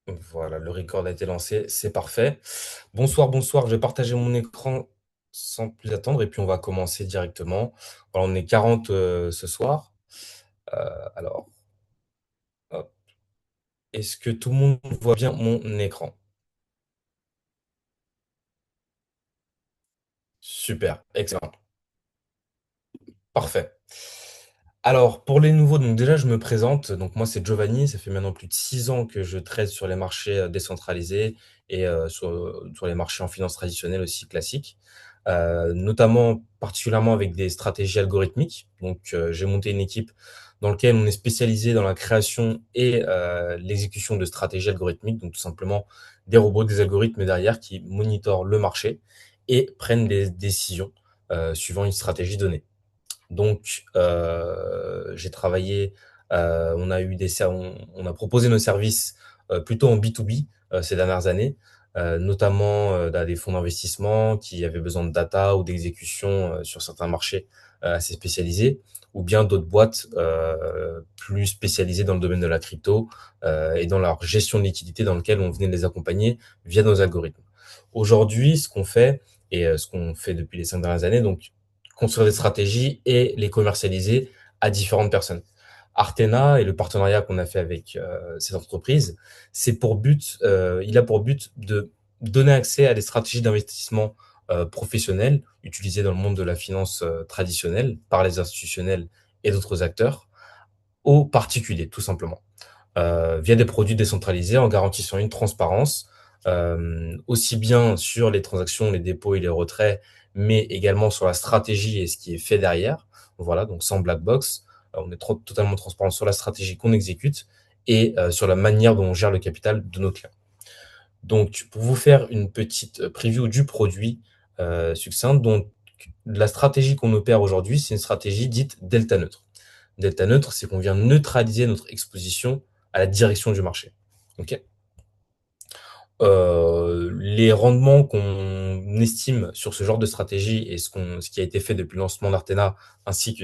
Voilà, le record a été lancé, c'est parfait. Bonsoir, bonsoir, je vais partager mon écran sans plus attendre et puis on va commencer directement. Voilà, on est 40 ce soir. Alors, hop. Est-ce que tout le monde voit bien mon écran? Super, excellent, parfait. Alors, pour les nouveaux, donc déjà, je me présente. Donc, moi, c'est Giovanni. Ça fait maintenant plus de 6 ans que je trade sur les marchés décentralisés et sur les marchés en finance traditionnelle aussi classiques, notamment particulièrement avec des stratégies algorithmiques. Donc, j'ai monté une équipe dans laquelle on est spécialisé dans la création et l'exécution de stratégies algorithmiques. Donc, tout simplement des robots, des algorithmes derrière qui monitorent le marché et prennent des décisions suivant une stratégie donnée. Donc, j'ai travaillé, on a eu on a proposé nos services plutôt en B2B ces dernières années, notamment à des fonds d'investissement qui avaient besoin de data ou d'exécution sur certains marchés assez spécialisés, ou bien d'autres boîtes plus spécialisées dans le domaine de la crypto et dans leur gestion de liquidité dans lequel on venait les accompagner via nos algorithmes. Aujourd'hui, ce qu'on fait et ce qu'on fait depuis les 5 dernières années, donc construire des stratégies et les commercialiser à différentes personnes. Artena et le partenariat qu'on a fait avec cette entreprise, il a pour but de donner accès à des stratégies d'investissement professionnelles utilisées dans le monde de la finance traditionnelle par les institutionnels et d'autres acteurs aux particuliers, tout simplement, via des produits décentralisés en garantissant une transparence, aussi bien sur les transactions, les dépôts et les retraits, mais également sur la stratégie et ce qui est fait derrière. Voilà, donc sans black box, on est totalement transparent sur la stratégie qu'on exécute et sur la manière dont on gère le capital de nos clients. Donc, pour vous faire une petite preview du produit succincte, donc la stratégie qu'on opère aujourd'hui, c'est une stratégie dite delta neutre. Delta neutre, c'est qu'on vient neutraliser notre exposition à la direction du marché. Ok. Les rendements qu'on estime sur ce genre de stratégie et ce qui a été fait depuis le lancement d'Artena ainsi que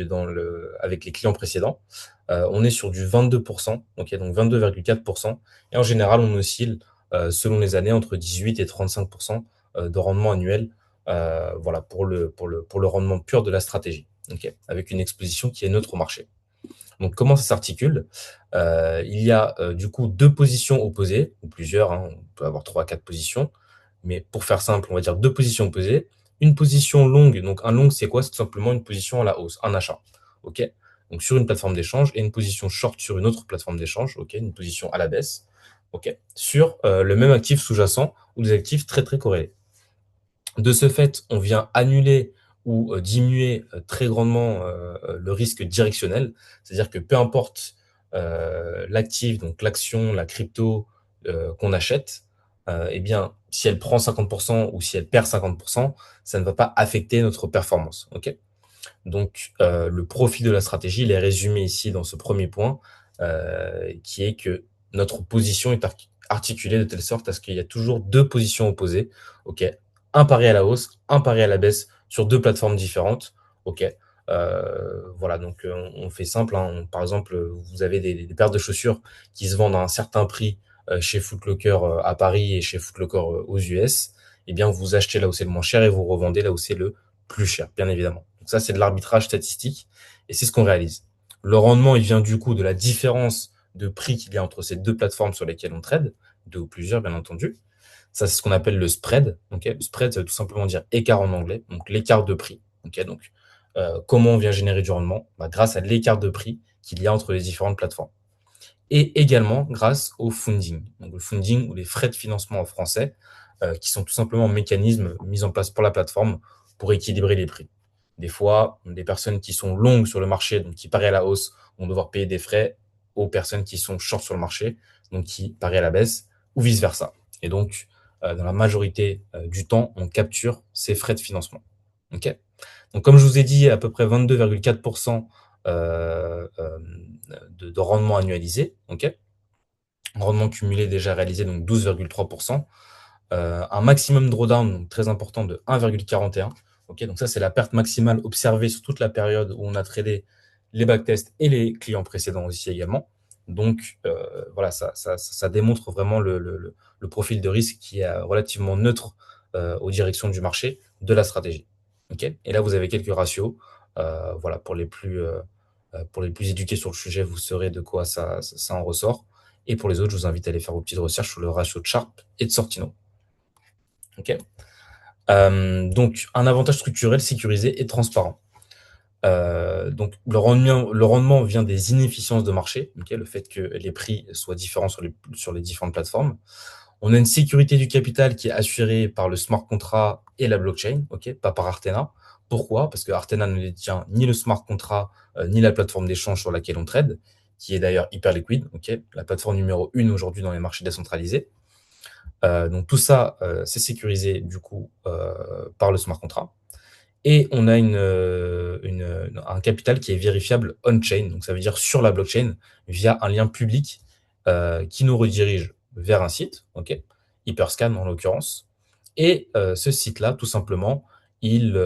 avec les clients précédents, on est sur du 22%, ok, donc 22,4%. Et en général, on oscille, selon les années, entre 18 et 35% de rendement annuel, voilà, pour le rendement pur de la stratégie, ok, avec une exposition qui est neutre au marché. Donc, comment ça s'articule? Il y a du coup deux positions opposées, ou plusieurs, hein, on peut avoir trois, quatre positions, mais pour faire simple, on va dire deux positions opposées. Une position longue, donc un long, c'est quoi? C'est tout simplement une position à la hausse, un achat. OK? Donc sur une plateforme d'échange, et une position short sur une autre plateforme d'échange, OK? Une position à la baisse, OK? Sur le même actif sous-jacent ou des actifs très très corrélés. De ce fait, on vient annuler ou diminuer très grandement le risque directionnel. C'est-à-dire que peu importe l'actif, donc l'action, la crypto qu'on achète, eh bien, si elle prend 50% ou si elle perd 50%, ça ne va pas affecter notre performance. Ok. Donc, le profit de la stratégie, il est résumé ici dans ce premier point, qui est que notre position est articulée de telle sorte à ce qu'il y a toujours deux positions opposées. OK. Un pari à la hausse, un pari à la baisse sur deux plateformes différentes. OK. Voilà, donc on fait simple, hein. Par exemple, vous avez des paires de chaussures qui se vendent à un certain prix chez Foot Locker à Paris et chez Foot Locker aux US. Eh bien, vous achetez là où c'est le moins cher et vous revendez là où c'est le plus cher, bien évidemment. Donc ça, c'est de l'arbitrage statistique et c'est ce qu'on réalise. Le rendement, il vient du coup de la différence de prix qu'il y a entre ces deux plateformes sur lesquelles on trade, deux ou plusieurs, bien entendu. Ça, c'est ce qu'on appelle le spread. Okay, le spread, ça veut tout simplement dire écart en anglais, donc l'écart de prix. Okay, donc, comment on vient générer du rendement? Grâce à l'écart de prix qu'il y a entre les différentes plateformes. Et également grâce au funding. Donc, le funding ou les frais de financement en français, qui sont tout simplement un mécanisme mis en place pour la plateforme pour équilibrer les prix. Des fois, des personnes qui sont longues sur le marché, donc qui parient à la hausse, vont devoir payer des frais aux personnes qui sont short sur le marché, donc qui parient à la baisse, ou vice-versa. Et donc, dans la majorité du temps, on capture ces frais de financement. Ok. Donc, comme je vous ai dit, à peu près 22,4% de rendement annualisé. Ok. Rendement cumulé déjà réalisé, donc 12,3%. Un maximum drawdown, donc très important, de 1,41. Okay, donc ça, c'est la perte maximale observée sur toute la période où on a tradé les backtests et les clients précédents aussi également. Donc, voilà, ça démontre vraiment le profil de risque qui est relativement neutre aux directions du marché de la stratégie. Ok. Et là, vous avez quelques ratios. Voilà, pour les plus éduqués sur le sujet, vous saurez de quoi ça en ressort. Et pour les autres, je vous invite à aller faire vos petites recherches sur le ratio de Sharpe et de Sortino. Ok. Donc, un avantage structurel, sécurisé et transparent. Donc, le rendement vient des inefficiences de marché, ok, le fait que les prix soient différents sur les différentes plateformes. On a une sécurité du capital qui est assurée par le smart contract et la blockchain, ok, pas par Artena. Pourquoi? Parce que Artena ne détient ni le smart contract, ni la plateforme d'échange sur laquelle on trade, qui est d'ailleurs hyper liquide, ok, la plateforme numéro 1 aujourd'hui dans les marchés décentralisés. Donc tout ça, c'est sécurisé du coup par le smart contract. Et on a un capital qui est vérifiable on-chain, donc ça veut dire sur la blockchain, via un lien public qui nous redirige vers un site, ok, Hyperscan en l'occurrence. Et ce site-là, tout simplement, il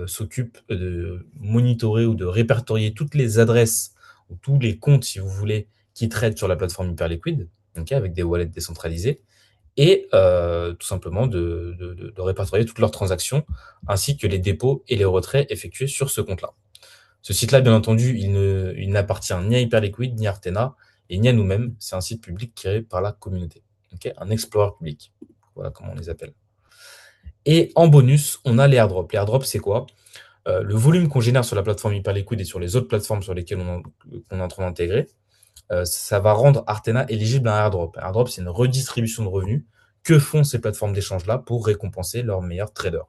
s'occupe de monitorer ou de répertorier toutes les adresses ou tous les comptes, si vous voulez, qui traitent sur la plateforme Hyperliquid, ok, avec des wallets décentralisés et tout simplement de répertorier toutes leurs transactions, ainsi que les dépôts et les retraits effectués sur ce compte-là. Ce site-là, bien entendu, il n'appartient ni à Hyperliquid, ni à Artena, et ni à nous-mêmes. C'est un site public créé par la communauté. Ok, un explorer public. Voilà comment on les appelle. Et en bonus, on a les airdrops. Les airdrops, c'est quoi? Le volume qu'on génère sur la plateforme Hyperliquid et sur les autres plateformes sur lesquelles on est en train d'intégrer, ça va rendre Artena éligible à un airdrop. Un airdrop, c'est une redistribution de revenus. Que font ces plateformes d'échange-là pour récompenser leurs meilleurs traders?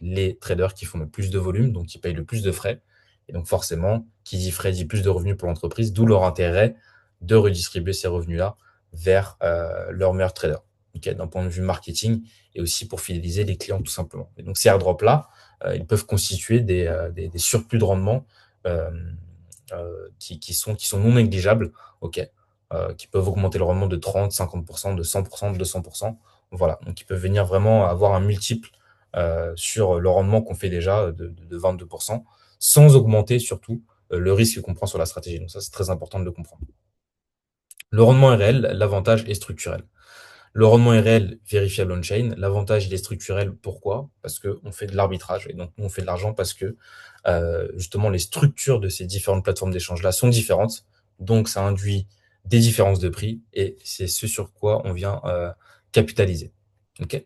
Les traders qui font le plus de volume, donc qui payent le plus de frais. Et donc forcément, qui dit frais dit plus de revenus pour l'entreprise, d'où leur intérêt de redistribuer ces revenus-là vers leurs meilleurs traders. Okay, d'un point de vue marketing et aussi pour fidéliser les clients tout simplement. Et donc ces airdrops-là, ils peuvent constituer des surplus de rendement euh, qui sont non négligeables, ok, qui peuvent augmenter le rendement de 30, 50%, de 100%, de 200%. Voilà, donc ils peuvent venir vraiment avoir un multiple sur le rendement qu'on fait déjà de 22%, sans augmenter surtout le risque qu'on prend sur la stratégie. Donc ça, c'est très important de le comprendre. Le rendement est réel, l'avantage est structurel. Le rendement est réel, vérifiable on-chain. L'avantage, il est structurel. Pourquoi? Parce qu'on fait de l'arbitrage. Et donc, nous, on fait de l'argent parce que, justement, les structures de ces différentes plateformes d'échange-là sont différentes. Donc, ça induit des différences de prix et c'est ce sur quoi on vient capitaliser. OK?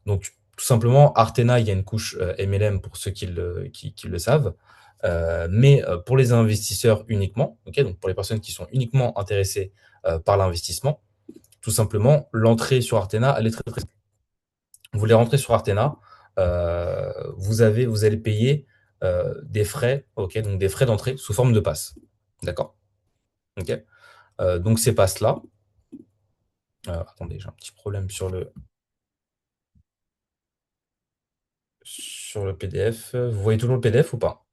Donc, tout simplement, Artena, il y a une couche MLM pour ceux qui le savent. Mais pour les investisseurs uniquement, OK? Donc pour les personnes qui sont uniquement intéressées par l'investissement, tout simplement, l'entrée sur Artena, elle est très, très simple. Vous voulez rentrer sur Artena, vous allez payer des frais, ok, donc des frais d'entrée sous forme de passe. D'accord? Ok. Donc ces passes-là, attendez, j'ai un petit problème sur le PDF. Vous voyez toujours le PDF ou pas?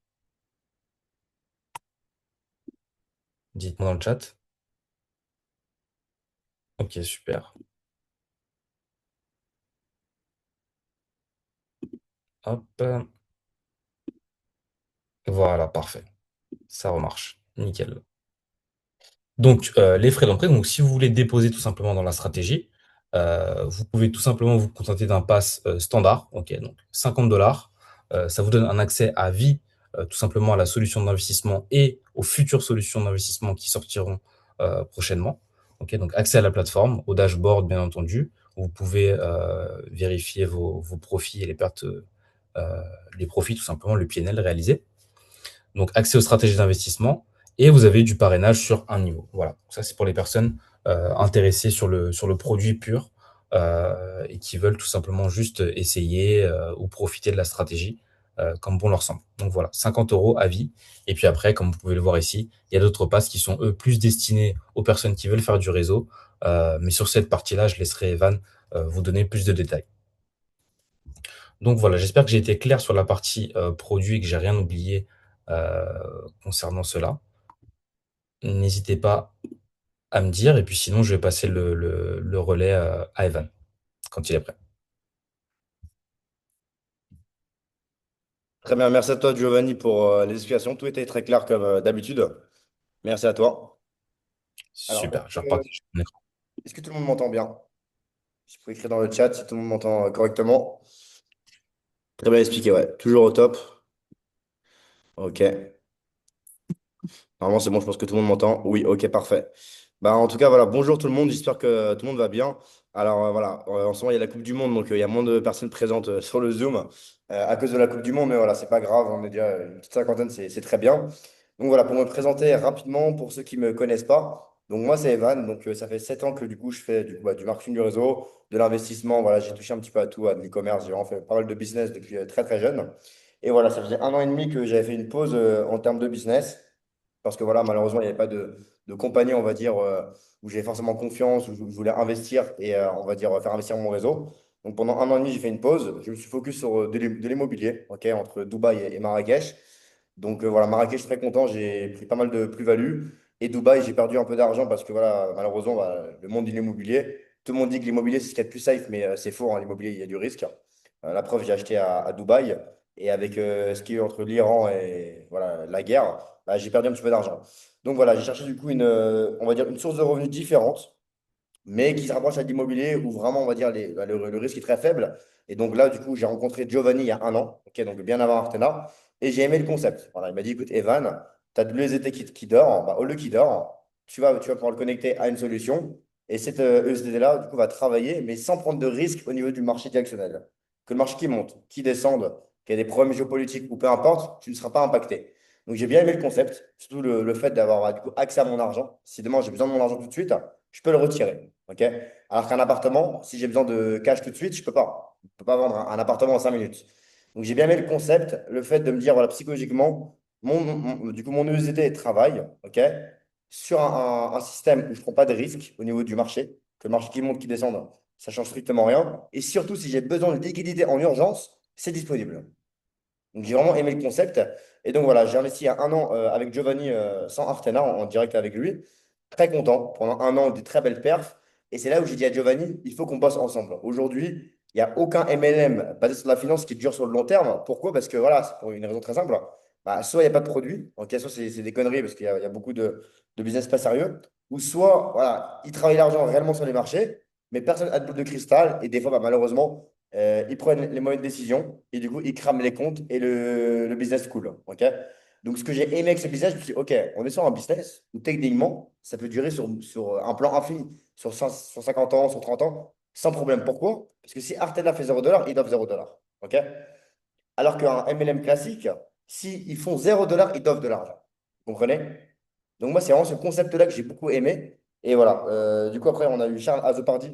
Dites-moi dans le chat. Ok, super. Hop. Voilà, parfait. Ça remarche. Nickel. Donc, les frais d'entrée, donc si vous voulez déposer tout simplement dans la stratégie, vous pouvez tout simplement vous contenter d'un pass standard, ok, donc 50 $. Ça vous donne un accès à vie, tout simplement à la solution d'investissement et aux futures solutions d'investissement qui sortiront prochainement. Ok, donc accès à la plateforme, au dashboard bien entendu, où vous pouvez vérifier vos profits et les profits tout simplement, le PNL réalisé. Donc accès aux stratégies d'investissement et vous avez du parrainage sur un niveau. Voilà, ça c'est pour les personnes intéressées sur le produit pur et qui veulent tout simplement juste essayer ou profiter de la stratégie comme bon leur semble. Donc voilà, 50 € à vie. Et puis après, comme vous pouvez le voir ici, il y a d'autres passes qui sont eux plus destinés aux personnes qui veulent faire du réseau. Mais sur cette partie-là, je laisserai Evan vous donner plus de détails. Donc voilà, j'espère que j'ai été clair sur la partie produit et que j'ai rien oublié euh, concernant cela. N'hésitez pas à me dire, et puis sinon, je vais passer le relais à Evan quand il est prêt. Très bien, merci à toi Giovanni pour l'explication. Tout était très clair comme d'habitude. Merci à toi. Alors, Super, je repartage mon écran. est-ce que tout le monde m'entend bien? Je peux écrire dans le chat si tout le monde m'entend correctement. Très bien expliqué, ouais. Toujours au top. Ok. Normalement, c'est bon, je pense que tout le monde m'entend. Oui, ok, parfait. Bah, en tout cas, voilà, bonjour tout le monde. J'espère que tout le monde va bien. Alors, voilà, en ce moment, il y a la Coupe du Monde, donc il y a moins de personnes présentes sur le Zoom à cause de la Coupe du Monde, mais voilà, c'est pas grave. On est déjà une petite cinquantaine, c'est très bien. Donc, voilà, pour me présenter rapidement, pour ceux qui ne me connaissent pas. Donc, moi, c'est Evan. Donc, ça fait 7 ans que du coup, je fais du marketing du réseau, de l'investissement. Voilà, j'ai touché un petit peu à tout, à de l'e-commerce. J'ai vraiment fait pas mal de business depuis très, très jeune. Et voilà, ça faisait 1 an et demi que j'avais fait une pause en termes de business. Parce que voilà, malheureusement, il n'y avait pas de compagnie, on va dire, où j'avais forcément confiance, où je voulais investir et on va dire faire investir mon réseau. Donc pendant 1 an et demi, j'ai fait une pause. Je me suis focus sur de l'immobilier, ok, entre Dubaï et Marrakech. Donc voilà, Marrakech, je suis très content, j'ai pris pas mal de plus-value. Et Dubaï, j'ai perdu un peu d'argent parce que voilà, malheureusement, bah, le monde de l'immobilier, tout le monde dit que l'immobilier, c'est ce qu'il y a de plus safe, mais c'est faux, hein, l'immobilier, il y a du risque. La preuve, j'ai acheté à Dubaï et avec ce qui est entre l'Iran et voilà, la guerre, bah, j'ai perdu un petit peu d'argent. Donc voilà, j'ai cherché du coup on va dire une source de revenus différente mais qui se rapproche à de l'immobilier où vraiment, on va dire, le risque est très faible. Et donc là, du coup, j'ai rencontré Giovanni il y a 1 an, ok, donc bien avant Artena, et j'ai aimé le concept. Voilà, il m'a dit, écoute, Evan, tu as de l'ESDT qui dort, bah, au lieu qu'il dort, tu vas pouvoir le connecter à une solution, et cette ESDT-là, du coup, va travailler, mais sans prendre de risque au niveau du marché directionnel. Que le marché qui monte, qui descende, qu'il y ait des problèmes géopolitiques ou peu importe, tu ne seras pas impacté. Donc j'ai bien aimé le concept, surtout le fait d'avoir du coup, accès à mon argent. Si demain j'ai besoin de mon argent tout de suite, je peux le retirer. Ok. Alors qu'un appartement, si j'ai besoin de cash tout de suite, je peux pas. Je peux pas vendre un appartement en 5 minutes. Donc j'ai bien aimé le concept, le fait de me dire, voilà, psychologiquement, du coup, mon USDT travaille, ok, sur un système où je ne prends pas de risque au niveau du marché, que le marché qui monte, qui descende, ça change strictement rien. Et surtout, si j'ai besoin de liquidité en urgence, c'est disponible. Donc j'ai vraiment aimé le concept. Et donc voilà, j'ai investi il y a 1 an avec Giovanni sans Artena en direct avec lui. Très content. Pendant 1 an, des très belles perfs. Et c'est là où j'ai dit à Giovanni, il faut qu'on bosse ensemble. Aujourd'hui, il n'y a aucun MLM basé sur la finance qui dure sur le long terme. Pourquoi? Parce que voilà, c'est pour une raison très simple. Bah, soit il n'y a pas de produit, ok, soit c'est des conneries parce qu'il y a beaucoup de business pas sérieux. Ou soit, voilà, ils travaillent l'argent réellement sur les marchés, mais personne n'a de boule de cristal. Et des fois, bah, malheureusement, ils prennent les mauvaises décisions et du coup, ils crament les comptes et le business coule. Ok. Donc, ce que j'ai aimé avec ce business, je me suis dit, OK, on est sur un business où techniquement, ça peut durer sur un plan infini, sur 50 ans, sur 30 ans, sans problème. Pourquoi? Parce que si Artena fait 0 $, ils doivent 0 $. OK. Alors qu'un MLM classique, s'ils font 0 $, ils doivent de l'argent. Vous comprenez? Donc, moi, c'est vraiment ce concept-là que j'ai beaucoup aimé. Et voilà. Du coup, après, on a eu Charles Azopardi,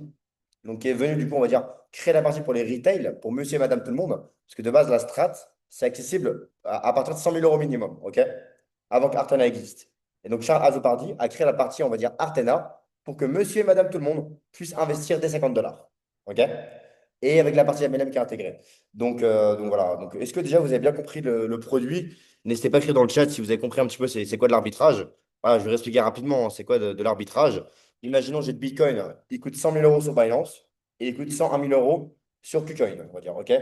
donc qui est venu, du coup, on va dire, créer la partie pour les retail, pour monsieur et madame tout le monde. Parce que de base, la strat, c'est accessible à partir de 100 000 € minimum, OK? Avant qu'Artena existe. Et donc, Charles Azopardi a créé la partie, on va dire, Artena, pour que monsieur et madame tout le monde puissent investir dès 50 $. OK? Et avec la partie MLM qui est intégrée. Donc voilà. Donc, est-ce que déjà vous avez bien compris le produit? N'hésitez pas à écrire dans le chat si vous avez compris un petit peu c'est quoi de l'arbitrage. Voilà, je vais expliquer rapidement, hein, c'est quoi de l'arbitrage. Imaginons j'ai de Bitcoin, il coûte 100 000 € sur Binance et il coûte 101 000 euros sur KuCoin, on va dire, OK?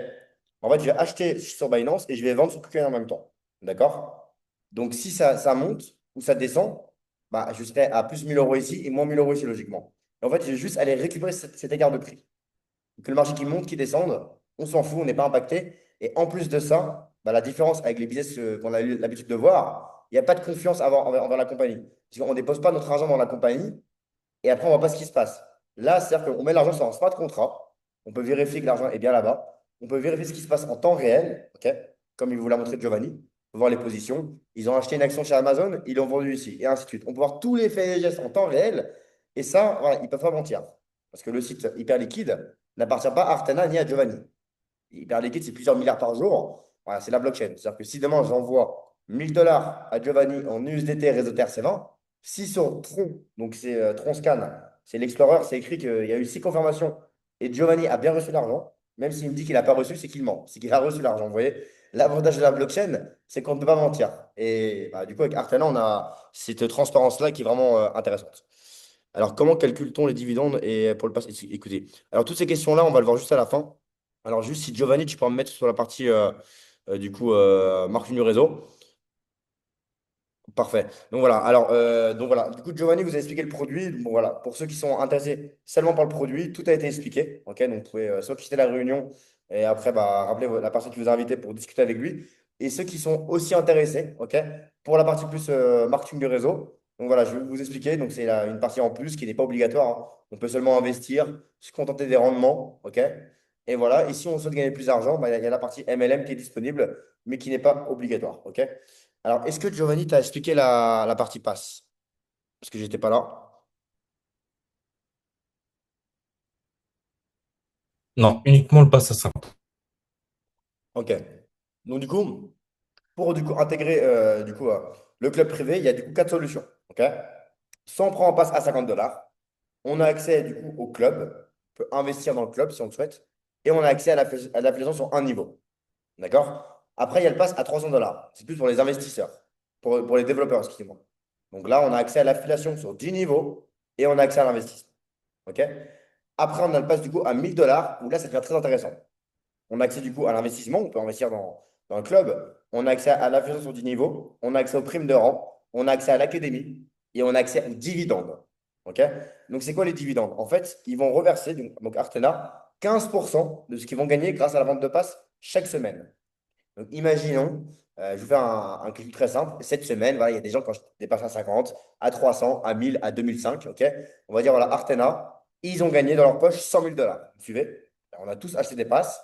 En fait, je vais acheter sur Binance et je vais vendre sur KuCoin en même temps. D'accord? Donc, si ça monte ou ça descend, bah, je serai à plus 1 000 € ici et moins 1 000 € ici, logiquement. Et en fait, je vais juste aller récupérer cet écart de prix. Que le marché qui monte, qui descende, on s'en fout, on n'est pas impacté. Et en plus de ça, bah, la différence avec les business qu'on a eu l'habitude de voir, il n'y a pas de confiance envers la compagnie. Parce qu'on ne dépose pas notre argent dans la compagnie et après, on ne voit pas ce qui se passe. Là, c'est-à-dire qu'on met l'argent sur un smart contract, on peut vérifier que l'argent est bien là-bas, on peut vérifier ce qui se passe en temps réel, ok, comme il vous l'a montré Giovanni, on peut voir les positions. Ils ont acheté une action chez Amazon, ils l'ont vendue ici, et ainsi de suite. On peut voir tous les faits et gestes en temps réel, et ça, voilà, ils ne peuvent pas mentir. Parce que le site hyper liquide n'appartient pas à Artana ni à Giovanni. Hyper liquide, c'est plusieurs milliards par jour. Voilà, c'est la blockchain. C'est-à-dire que si demain j'envoie 1000 $ à Giovanni en USDT réseau TRC20, si sur Tron, donc c'est Tronscan, c'est l'Explorer, c'est écrit qu'il y a eu 6 confirmations et Giovanni a bien reçu l'argent, même s'il me dit qu'il n'a pas reçu, c'est qu'il ment. C'est qu'il a reçu l'argent. Vous voyez, l'avantage de la blockchain, c'est qu'on ne peut pas mentir. Et bah, du coup, avec Artana, on a cette transparence-là qui est vraiment intéressante. Alors, comment calcule-t-on les dividendes et pour le passé? Écoutez, alors toutes ces questions-là, on va le voir juste à la fin. Alors, juste si Giovanni, tu peux me mettre sur la partie du coup marketing du réseau Parfait. Donc voilà. Du coup, Giovanni vous a expliqué le produit. Bon, voilà. Pour ceux qui sont intéressés seulement par le produit, tout a été expliqué. Ok. Donc, vous pouvez soit quitter la réunion et après, bah, rappelez la personne qui vous a invité pour discuter avec lui. Et ceux qui sont aussi intéressés, ok, pour la partie plus marketing de réseau. Donc voilà, je vais vous expliquer. Donc, c'est une partie en plus qui n'est pas obligatoire, hein. On peut seulement investir, se contenter des rendements. Ok. Et voilà. Et si on souhaite gagner plus d'argent, bah, il y a la partie MLM qui est disponible, mais qui n'est pas obligatoire. Ok. Alors, est-ce que Giovanni t'a expliqué la partie passe? Parce que j'étais pas là. Non, uniquement le pass à 5. Ok. Donc, du coup, pour du coup, intégrer le club privé, il y a du coup quatre solutions. Ok. Soit on prend en passe à 50 $, on a accès du coup au club, on peut investir dans le club si on le souhaite, et on a accès à l'affiliation sur un niveau. D'accord? Après, il y a le pass à 300 $. C'est plus pour les investisseurs, pour les développeurs, excusez-moi. Donc là, on a accès à l'affiliation sur 10 niveaux et on a accès à l'investissement. OK? Après, on a le pass du coup à 1000 $, où là, ça devient très intéressant. On a accès du coup à l'investissement, on peut investir dans le club. On a accès à l'affiliation sur 10 niveaux, on a accès aux primes de rang, on a accès à l'académie et on a accès aux dividendes. OK? Donc, c'est quoi les dividendes? En fait, ils vont reverser, donc Artena, 15% de ce qu'ils vont gagner grâce à la vente de passes chaque semaine. Donc, imaginons, je vais faire un calcul très simple. Cette semaine, voilà, il y a des gens, quand je dépasse à 50, à 300, à 1000, à 2005, ok? On va dire, voilà, Artena, ils ont gagné dans leur poche 100 000 $. Vous suivez? On a tous acheté des passes.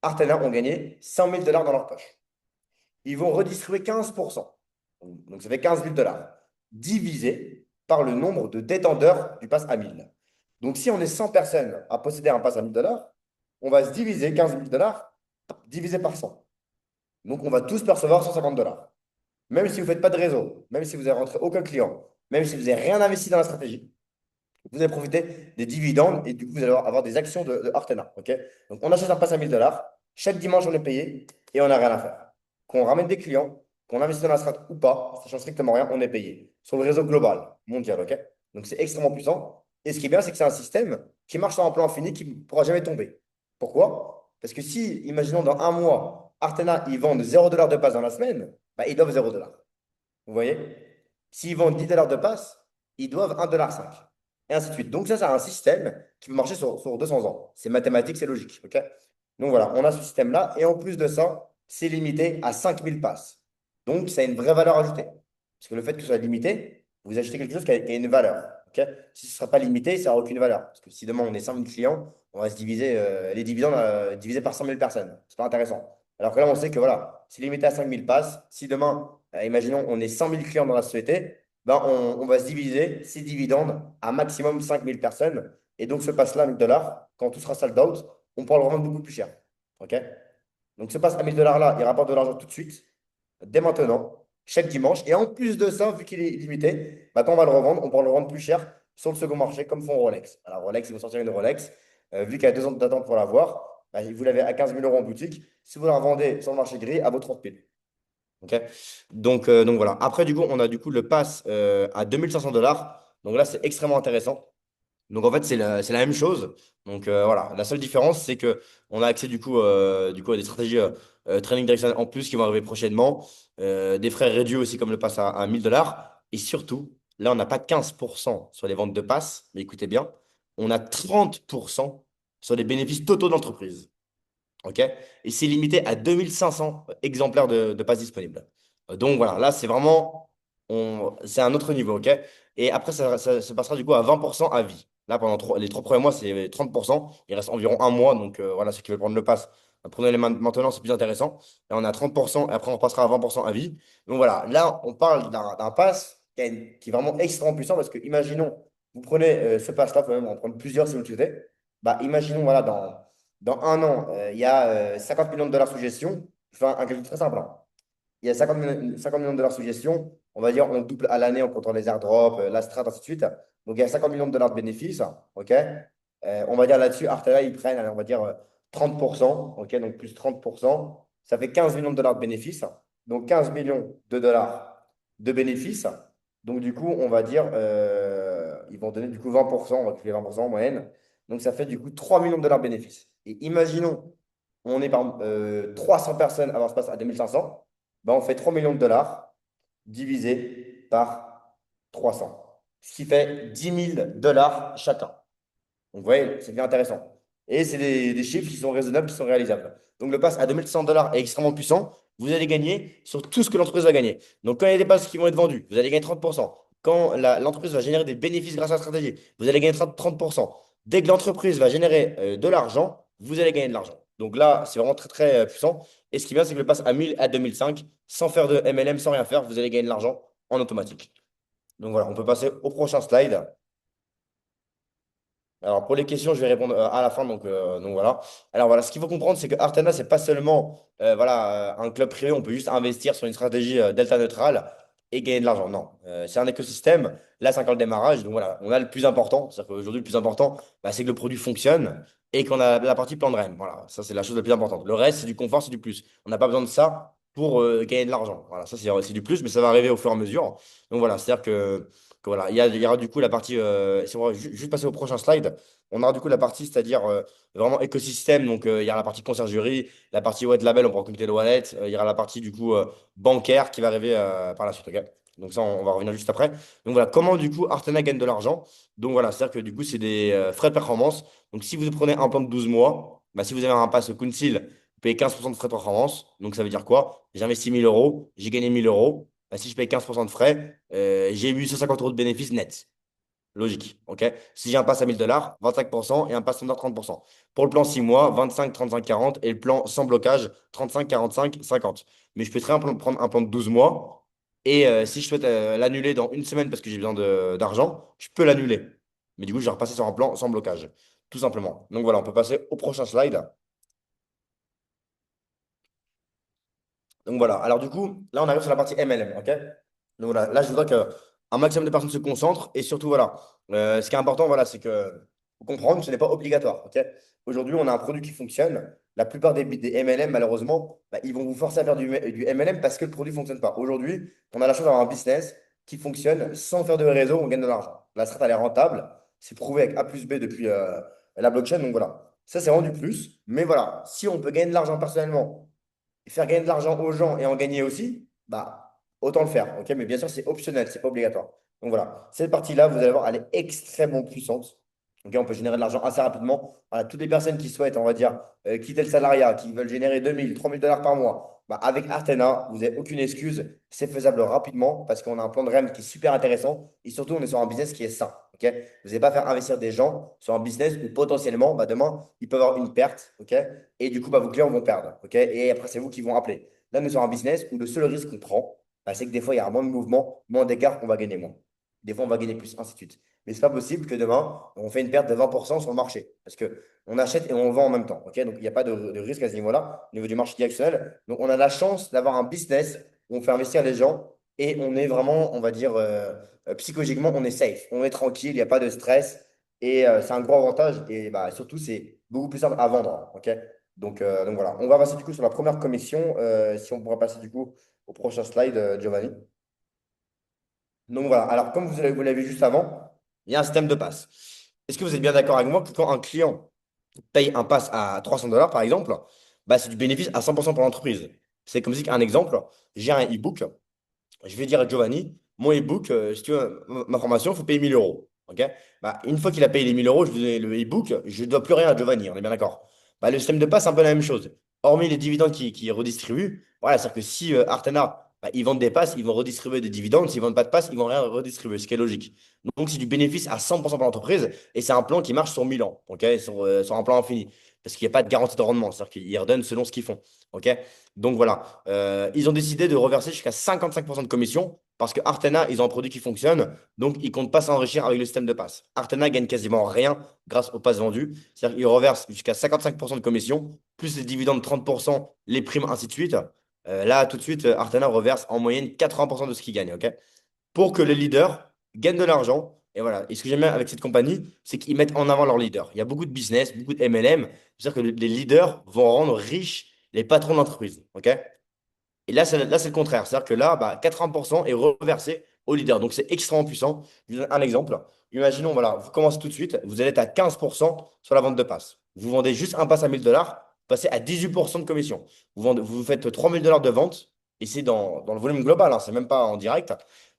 Artena ont gagné 100 000 $ dans leur poche. Ils vont redistribuer 15%. Donc, ça fait 15 000 $, divisé par le nombre de détenteurs du pass à 1000. Donc, si on est 100 personnes à posséder un pass à 1000 $, on va se diviser 15 000 $ divisé par 100. Donc, on va tous percevoir 150 $. Même si vous ne faites pas de réseau, même si vous n'avez rentré aucun client, même si vous n'avez rien investi dans la stratégie, vous allez profiter des dividendes et du coup, vous allez avoir des actions de Artena. Ok. Donc, on achète un pass à 1000 $. Chaque dimanche, on est payé et on n'a rien à faire. Qu'on ramène des clients, qu'on investit dans la strat ou pas, ça ne change strictement rien, on est payé. Sur le réseau global, mondial. Ok. Donc, c'est extrêmement puissant. Et ce qui est bien, c'est que c'est un système qui marche sur un plan infini qui ne pourra jamais tomber. Pourquoi? Parce que si, imaginons dans un mois, Artena, ils vendent 0 $ de passe dans la semaine, bah, ils doivent 0 $. Vous voyez? S'ils vendent 10 $ de passe, ils doivent 1,5 $. Et ainsi de suite. Donc ça, c'est un système qui peut marcher sur 200 ans. C'est mathématique, c'est logique. Ok. Donc voilà, on a ce système-là. Et en plus de ça, c'est limité à 5000 passes. Donc ça a une vraie valeur ajoutée. Parce que le fait que ce soit limité, vous achetez quelque chose qui a une valeur. Ok. Si ce ne sera pas limité, ça n'aura aucune valeur. Parce que si demain on est 5000 clients, on va se diviser les dividendes divisés par 100 000 personnes. C'est pas intéressant. Alors que là, on sait que voilà, c'est limité à 5000 passes. Si demain, imaginons, on est 100 000 clients dans la société, ben on va se diviser ces dividendes à maximum 5000 personnes. Et donc, ce passe-là à 1000 $, quand tout sera sold out, on pourra le revendre beaucoup plus cher. OK? Donc, ce passe à 1000 $ là, il rapporte de l'argent tout de suite, dès maintenant, chaque dimanche. Et en plus de ça, vu qu'il est limité, bah, quand on va le revendre, on pourra le revendre plus cher sur le second marché, comme font Rolex. Alors, Rolex, ils vont sortir une Rolex. Vu qu'il y a 2 ans d'attente pour l'avoir, bah, vous l'avez à 15 000 € en boutique. Si vous la revendez sur le marché gris, à vos 30 000. OK. Donc voilà. Après, du coup, on a du coup le pass à 2500 $. Donc là, c'est extrêmement intéressant. Donc en fait, c'est la même chose. Donc voilà. La seule différence, c'est que on a accès du coup à des stratégies training direction en plus qui vont arriver prochainement. Des frais réduits aussi, comme le pass à 1000 $. Et surtout, là, on n'a pas 15% sur les ventes de passes, mais écoutez bien, on a 30% sur les bénéfices totaux de l'entreprise. OK? Et c'est limité à 2500 exemplaires de passes disponibles. Donc voilà, là, c'est vraiment, c'est un autre niveau. OK? Et après, ça se passera du coup à 20% à vie. Là, pendant les 3 premiers mois, c'est 30%. Il reste environ un mois. Donc voilà, ceux qui veulent prendre le pass, prenez-les maintenant, c'est plus intéressant. Là, on a 30%. Et après, on passera à 20% à vie. Donc voilà, là, on parle d'un pass qui est vraiment extrêmement puissant parce que, imaginons, vous prenez ce pass-là, vous pouvez même en prendre plusieurs si vous le souhaitez. Bah, imaginons, voilà, dans un an, il y a 50 millions de dollars sous gestion. Je fais un calcul très simple, hein. Il y a 50 millions de dollars sous gestion. On va dire on double à l'année en comptant les airdrops, la strat, ainsi de suite. Donc il y a 50 millions de dollars de bénéfices. OK. On va dire là-dessus, Artela, ils prennent, allez, on va dire 30%. OK. Donc plus 30%. Ça fait 15 millions de dollars de bénéfices. Donc 15 millions de dollars de bénéfices. Donc du coup, on va dire, ils vont donner du coup 20%. On va calculer 20% en moyenne. Donc ça fait du coup 3 millions de dollars de bénéfices. Et imaginons, on est par exemple, 300 personnes à avoir ce passe à 2500, ben on fait 3 millions de dollars divisé par 300. Ce qui fait 10 000 $ chacun. Donc, vous voyez, c'est bien intéressant. Et c'est des chiffres qui sont raisonnables, qui sont réalisables. Donc, le pass à 2 100 $ est extrêmement puissant. Vous allez gagner sur tout ce que l'entreprise va gagner. Donc, quand il y a des passes qui vont être vendus, vous allez gagner 30%. Quand l'entreprise va générer des bénéfices grâce à la stratégie, vous allez gagner 30%. Dès que l'entreprise va générer de l'argent, vous allez gagner de l'argent. Donc là, c'est vraiment très, très puissant. Et ce qui est bien, c'est que le pass à 1000 à 2005, sans faire de MLM, sans rien faire, vous allez gagner de l'argent en automatique. Donc voilà, on peut passer au prochain slide. Alors, pour les questions, je vais répondre à la fin. Donc voilà. Alors, voilà, ce qu'il faut comprendre, c'est que Artana, c'est pas seulement voilà, un club privé. On peut juste investir sur une stratégie delta neutrale et gagner de l'argent. Non, c'est un écosystème. Là, c'est encore le démarrage. Donc, voilà, on a le plus important. C'est-à-dire qu'aujourd'hui, le plus important, bah, c'est que le produit fonctionne et qu'on a la partie plan de REM. Voilà, ça, c'est la chose la plus importante. Le reste, c'est du confort, c'est du plus. On n'a pas besoin de ça pour gagner de l'argent. Voilà, ça, c'est du plus, mais ça va arriver au fur et à mesure. Donc, voilà, c'est-à-dire que voilà, il y aura du coup la partie, si on va juste passer au prochain slide, on aura du coup la partie, c'est-à-dire vraiment écosystème. Donc, il y aura la partie conciergerie, la partie white label, on pourra connecter le wallet. Il y aura la partie du coup bancaire qui va arriver par la suite. Ok. Donc, ça, on va revenir juste après. Donc, voilà, comment du coup Artena gagne de l'argent. Donc, voilà, c'est-à-dire que du coup, c'est des frais de performance. Donc, si vous prenez un plan de 12 mois, bah, si vous avez un pass Council, vous payez 15% de frais de performance. Donc, ça veut dire quoi? J'investis 1 000 euros, j'ai gagné 1 000 euros. Bah, si je paye 15% de frais, j'ai 850 € de bénéfices net. Logique. OK? Si j'ai un pass à 1000 $, 25% et un pass standard 30%. Pour le plan 6 mois, 25, 35, 40 et le plan sans blocage, 35, 45, 50. Mais je peux très bien prendre un plan de 12 mois et si je souhaite l'annuler dans une semaine parce que j'ai besoin d'argent, je peux l'annuler. Mais du coup, je vais repasser sur un plan sans blocage. Tout simplement. Donc voilà, on peut passer au prochain slide. Donc voilà. Alors du coup, là, on arrive sur la partie MLM. OK? Donc voilà, là, je voudrais qu'un maximum de personnes se concentrent et surtout, voilà, ce qui est important, voilà, c'est que faut comprendre, ce n'est pas obligatoire. Ok. Aujourd'hui, on a un produit qui fonctionne. La plupart des MLM, malheureusement, bah, ils vont vous forcer à faire du MLM parce que le produit ne fonctionne pas. Aujourd'hui, on a la chance d'avoir un business qui fonctionne sans faire de réseau, on gagne de l'argent. La strat, elle est rentable. C'est prouvé avec A plus B depuis la blockchain. Donc voilà, ça, c'est rendu plus. Mais voilà, si on peut gagner de l'argent personnellement faire gagner de l'argent aux gens et en gagner aussi, bah, autant le faire. Ok. Mais bien sûr, c'est optionnel, c'est pas obligatoire. Donc voilà, cette partie-là, vous allez voir, elle est extrêmement puissante. Ok. On peut générer de l'argent assez rapidement. Voilà, toutes les personnes qui souhaitent, on va dire, quitter le salariat, qui veulent générer 2000, 3000 $ par mois, bah, avec Artena, vous n'avez aucune excuse. C'est faisable rapidement parce qu'on a un plan de REM qui est super intéressant et surtout, on est sur un business qui est sain. Ok. Vous n'allez pas faire investir des gens sur un business où potentiellement, bah, demain, ils peuvent avoir une perte. Ok. Et du coup, bah, vos clients vont perdre. Ok. Et après, c'est vous qui vont appeler. Là, on est sur un business où le seul risque qu'on prend, bah, c'est que des fois, il y a moins de mouvement, moins d'écart, on va gagner moins. Des fois, on va gagner plus, ainsi de suite. Mais ce n'est pas possible que demain, on fait une perte de 20% sur le marché. Parce qu'on achète et on vend en même temps. Ok. Donc, il n'y a pas de risque à ce niveau-là, au niveau du marché directionnel. Donc, on a la chance d'avoir un business où on fait investir les gens et on est vraiment, on va dire, psychologiquement, on est safe. On est tranquille, il n'y a pas de stress. Et c'est un gros avantage. Et bah, surtout, c'est beaucoup plus simple à vendre. Ok. Donc voilà, on va passer du coup sur la première commission. Si on pourra passer du coup au prochain slide, Giovanni. Donc voilà, alors comme vous l'avez vu juste avant, il y a un système de passe. Est-ce que vous êtes bien d'accord avec moi que quand un client paye un pass à 300 $ par exemple, bah, c'est du bénéfice à 100% pour l'entreprise. C'est comme si, un exemple, j'ai un e-book, je vais dire à Giovanni, mon e-book, si tu veux ma formation, il faut payer 1 000 euros. Ok. Bah, une fois qu'il a payé les 1 000 euros, je lui donne le e-book, je ne dois plus rien à Giovanni, on est bien d'accord. Bah, le système de passe, c'est un peu la même chose. Hormis les dividendes qui redistribuent, voilà, c'est-à-dire que si Artana, bah, ils vendent des passes, ils vont redistribuer des dividendes. S'ils ne vendent pas de passes, ils ne vont rien redistribuer, ce qui est logique. Donc, c'est du bénéfice à 100% pour l'entreprise et c'est un plan qui marche sur 1000 ans, ok, sur un plan infini. Parce qu'il n'y a pas de garantie de rendement, c'est-à-dire qu'ils redonnent selon ce qu'ils font. Ok. Donc voilà, ils ont décidé de reverser jusqu'à 55% de commission parce que Artena, ils ont un produit qui fonctionne, donc ils ne comptent pas s'enrichir avec le système de passe. Artena gagne quasiment rien grâce aux passes vendues, c'est-à-dire qu'ils reversent jusqu'à 55% de commission, plus les dividendes 30%, les primes, ainsi de suite. Là, tout de suite, Artena reverse en moyenne 80% de ce qu'ils gagnent, ok? Pour que les leaders gagnent de l'argent. Et voilà. Et ce que j'aime bien avec cette compagnie, c'est qu'ils mettent en avant leurs leaders. Il y a beaucoup de business, beaucoup de MLM. C'est-à-dire que les leaders vont rendre riches les patrons d'entreprise. OK? Et là, c'est le contraire. C'est-à-dire que là, bah, 80% est reversé aux leaders. Donc, c'est extrêmement puissant. Je vous donne un exemple. Imaginons, voilà, vous commencez tout de suite, vous allez être à 15% sur la vente de passes. Vous vendez juste un pass à 1000 $, vous passez à 18% de commission. Vous faites 3000 $ de vente, et c'est dans le volume global, hein, c'est même pas en direct.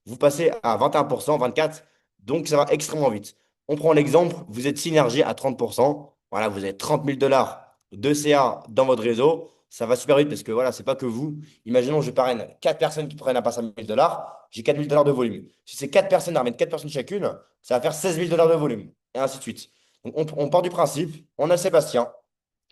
vous passez à 21%, 24%, donc ça va extrêmement vite. On prend l'exemple, vous êtes synergie à 30%, voilà, vous avez 30 000 $ de CA dans votre réseau, ça va super vite parce que voilà, c'est pas que vous. Imaginons, je parraine 4 personnes qui prennent un pass à 1000 $, j'ai 4 000 $ de volume. Si ces 4 personnes ramènent 4 personnes chacune, ça va faire 16 000 $ de volume, et ainsi de suite. Donc on part du principe, on a Sébastien,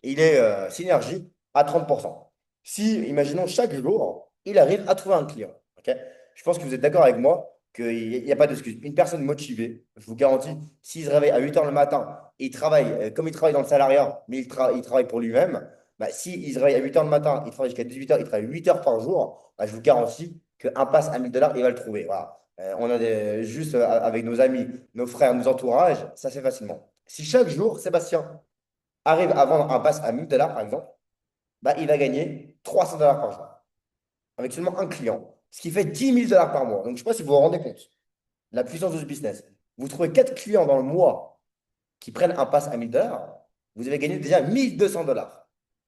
il est synergie à 30%. Si, imaginons, chaque jour, il arrive à trouver un client. Ok. Je pense que vous êtes d'accord avec moi qu'il n'y a pas d'excuse. Une personne motivée, je vous garantis, s'il se réveille à 8 h le matin, il travaille comme il travaille dans le salariat, mais il travaille pour lui-même, bah, s'il se réveille à 8 h le matin, il travaille jusqu'à 18 h, il travaille 8 heures par jour, bah, je vous garantis qu'un pass à 1000 $, il va le trouver. Voilà. On a juste avec nos amis, nos frères, nos entourages, ça c'est facilement. Si chaque jour, Sébastien arrive à vendre un pass à 1000 $, par exemple, bah, il va gagner 300 $ par jour avec seulement un client, ce qui fait 10 000 $ par mois. Donc, je ne sais pas si vous vous rendez compte de la puissance de ce business. Vous trouvez 4 clients dans le mois qui prennent un pass à 1000 $, vous avez gagné déjà 1 200 $.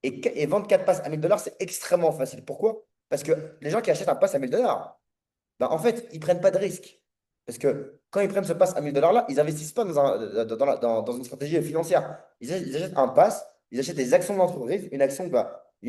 Et vendre 4 passes à 1000 $, c'est extrêmement facile. Pourquoi? Parce que les gens qui achètent un pass à 1000 $, bah, en fait, ils ne prennent pas de risque. Parce que quand ils prennent ce pass à 1000 $ là, ils n'investissent pas dans une stratégie financière. Ils achètent un pass, ils achètent des actions d'entreprise, une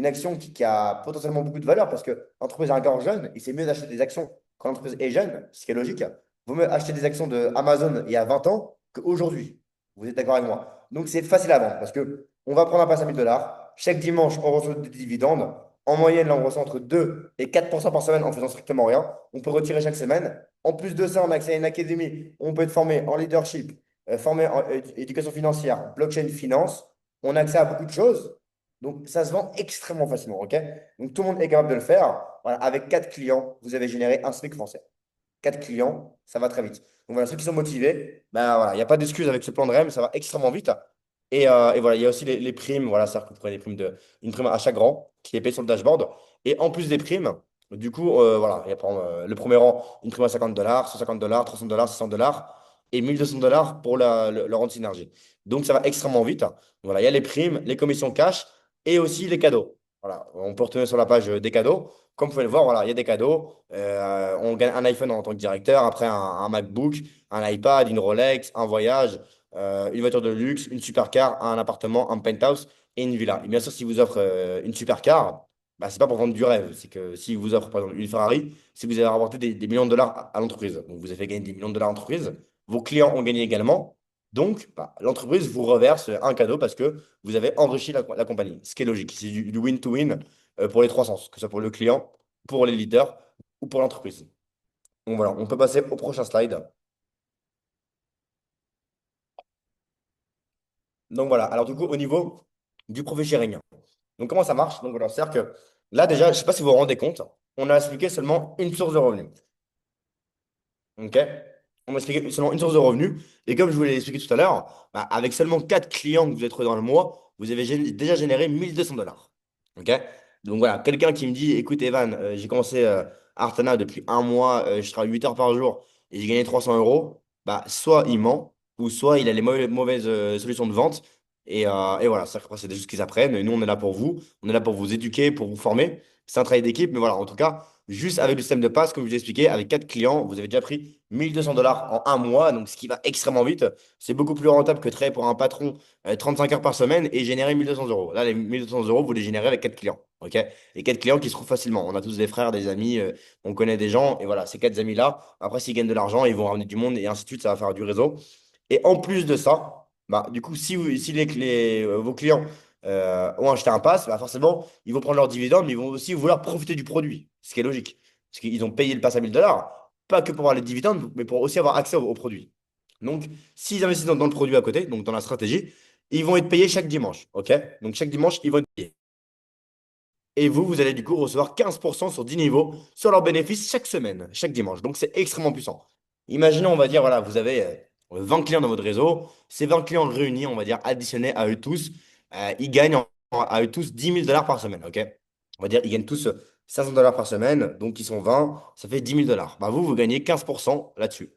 action qui a potentiellement beaucoup de valeur parce que l'entreprise est encore jeune et c'est mieux d'acheter des actions quand l'entreprise est jeune, ce qui est logique. Vaut mieux acheter des actions de Amazon il y a 20 ans qu'aujourd'hui. Vous êtes d'accord avec moi? Donc c'est facile à vendre parce que on va prendre un pass à 1000 $. Chaque dimanche, on reçoit des dividendes. En moyenne, là, on reçoit entre 2 et 4% par semaine en faisant strictement rien. On peut retirer chaque semaine. En plus de ça, on a accès à une académie. On peut être formé en leadership, formé en éducation financière, blockchain finance. On a accès à beaucoup de choses. Donc, ça se vend extrêmement facilement. OK? Donc, tout le monde est capable de le faire. Voilà, avec 4 clients, vous avez généré un SMIC français. 4 clients, ça va très vite. Donc, voilà, ceux qui sont motivés, ben, voilà, il n'y a pas d'excuse avec ce plan de REM, ça va extrêmement vite. Et voilà, il y a aussi les primes. Voilà, c'est-à-dire que vous prenez une prime à chaque rang qui est payée sur le dashboard. Et en plus des primes, du coup, voilà, il y a par exemple, le premier rang, une prime à 50 $, 150 $, 300 $, 600 $ et 1200 $ pour le rang de synergie. Donc, ça va extrêmement vite. Voilà, il y a les primes, les commissions cash et aussi les cadeaux. Voilà, on peut retourner sur la page des cadeaux. Comme vous pouvez le voir, voilà, il y a des cadeaux. On gagne un iPhone en tant que directeur, après un MacBook, un iPad, une Rolex, un voyage, une voiture de luxe, une supercar, un appartement, un penthouse et une villa. Et bien sûr, si vous offre une supercar, bah, c'est pas pour vendre du rêve. C'est que si vous offre par exemple une Ferrari, si vous avez rapporté des millions de dollars à l'entreprise, donc vous avez fait gagner des millions de dollars à l'entreprise, vos clients ont gagné également. Donc, bah, l'entreprise vous reverse un cadeau parce que vous avez enrichi la compagnie. Ce qui est logique. C'est du win-to-win pour les trois sens, que ce soit pour le client, pour les leaders ou pour l'entreprise. Donc voilà, on peut passer au prochain slide. Donc voilà, alors du coup, au niveau du profit sharing. Donc comment ça marche? Donc voilà, c'est-à-dire que là déjà, je ne sais pas si vous vous rendez compte, on a expliqué seulement une source de revenus. OK? On m'a expliqué seulement une source de revenus. Et comme je vous l'ai expliqué tout à l'heure, bah, avec seulement 4 clients que vous êtes trouvés dans le mois, vous avez déjà généré 1 200 $. OK? Donc voilà, quelqu'un qui me dit, écoute Evan, j'ai commencé Artana depuis un mois, je travaille 8 heures par jour et j'ai gagné 300 euros, bah, soit il ment, ou soit il a les mauvaises solutions de vente. Et voilà, ça, après, c'est des choses qu'ils apprennent. Et nous, on est là pour vous. On est là pour vous éduquer, pour vous former. C'est un travail d'équipe. Mais voilà, en tout cas, juste avec le système de passe, comme je vous ai expliqué, avec 4 clients, vous avez déjà pris 1 200 $ en un mois, donc ce qui va extrêmement vite. C'est beaucoup plus rentable que travailler pour un patron 35 heures par semaine et générer 1 200 €. Là, les 1 200 €, vous les générez avec 4 clients. OK? Et 4 clients qui se trouvent facilement. On a tous des frères, des amis, on connaît des gens. Et voilà, ces 4 amis-là, après, s'ils gagnent de l'argent, ils vont ramener du monde et ainsi de suite, ça va faire du réseau. Et en plus de ça, bah, du coup, si vos clients ont acheté un pass, bah, forcément, ils vont prendre leurs dividendes, mais ils vont aussi vouloir profiter du produit, ce qui est logique. Parce qu'ils ont payé le pass à 1000 $, pas que pour avoir les dividendes, mais pour aussi avoir accès au produit. Donc, s'ils investissent dans le produit à côté, donc dans la stratégie, ils vont être payés chaque dimanche. OK? Donc, chaque dimanche, ils vont être payés. Et vous, vous allez du coup recevoir 15% sur 10 niveaux sur leurs bénéfices chaque semaine, chaque dimanche. Donc, c'est extrêmement puissant. Imaginons, on va dire, voilà, vous avez 20 clients dans votre réseau. Ces 20 clients réunis, on va dire, additionnés à eux tous, ils gagnent à eux tous 10 000 $ par semaine. OK? On va dire, ils gagnent tous 500 $ par semaine. Donc, ils sont 20, ça fait 10 000 $. Bah, vous gagnez 15% là-dessus.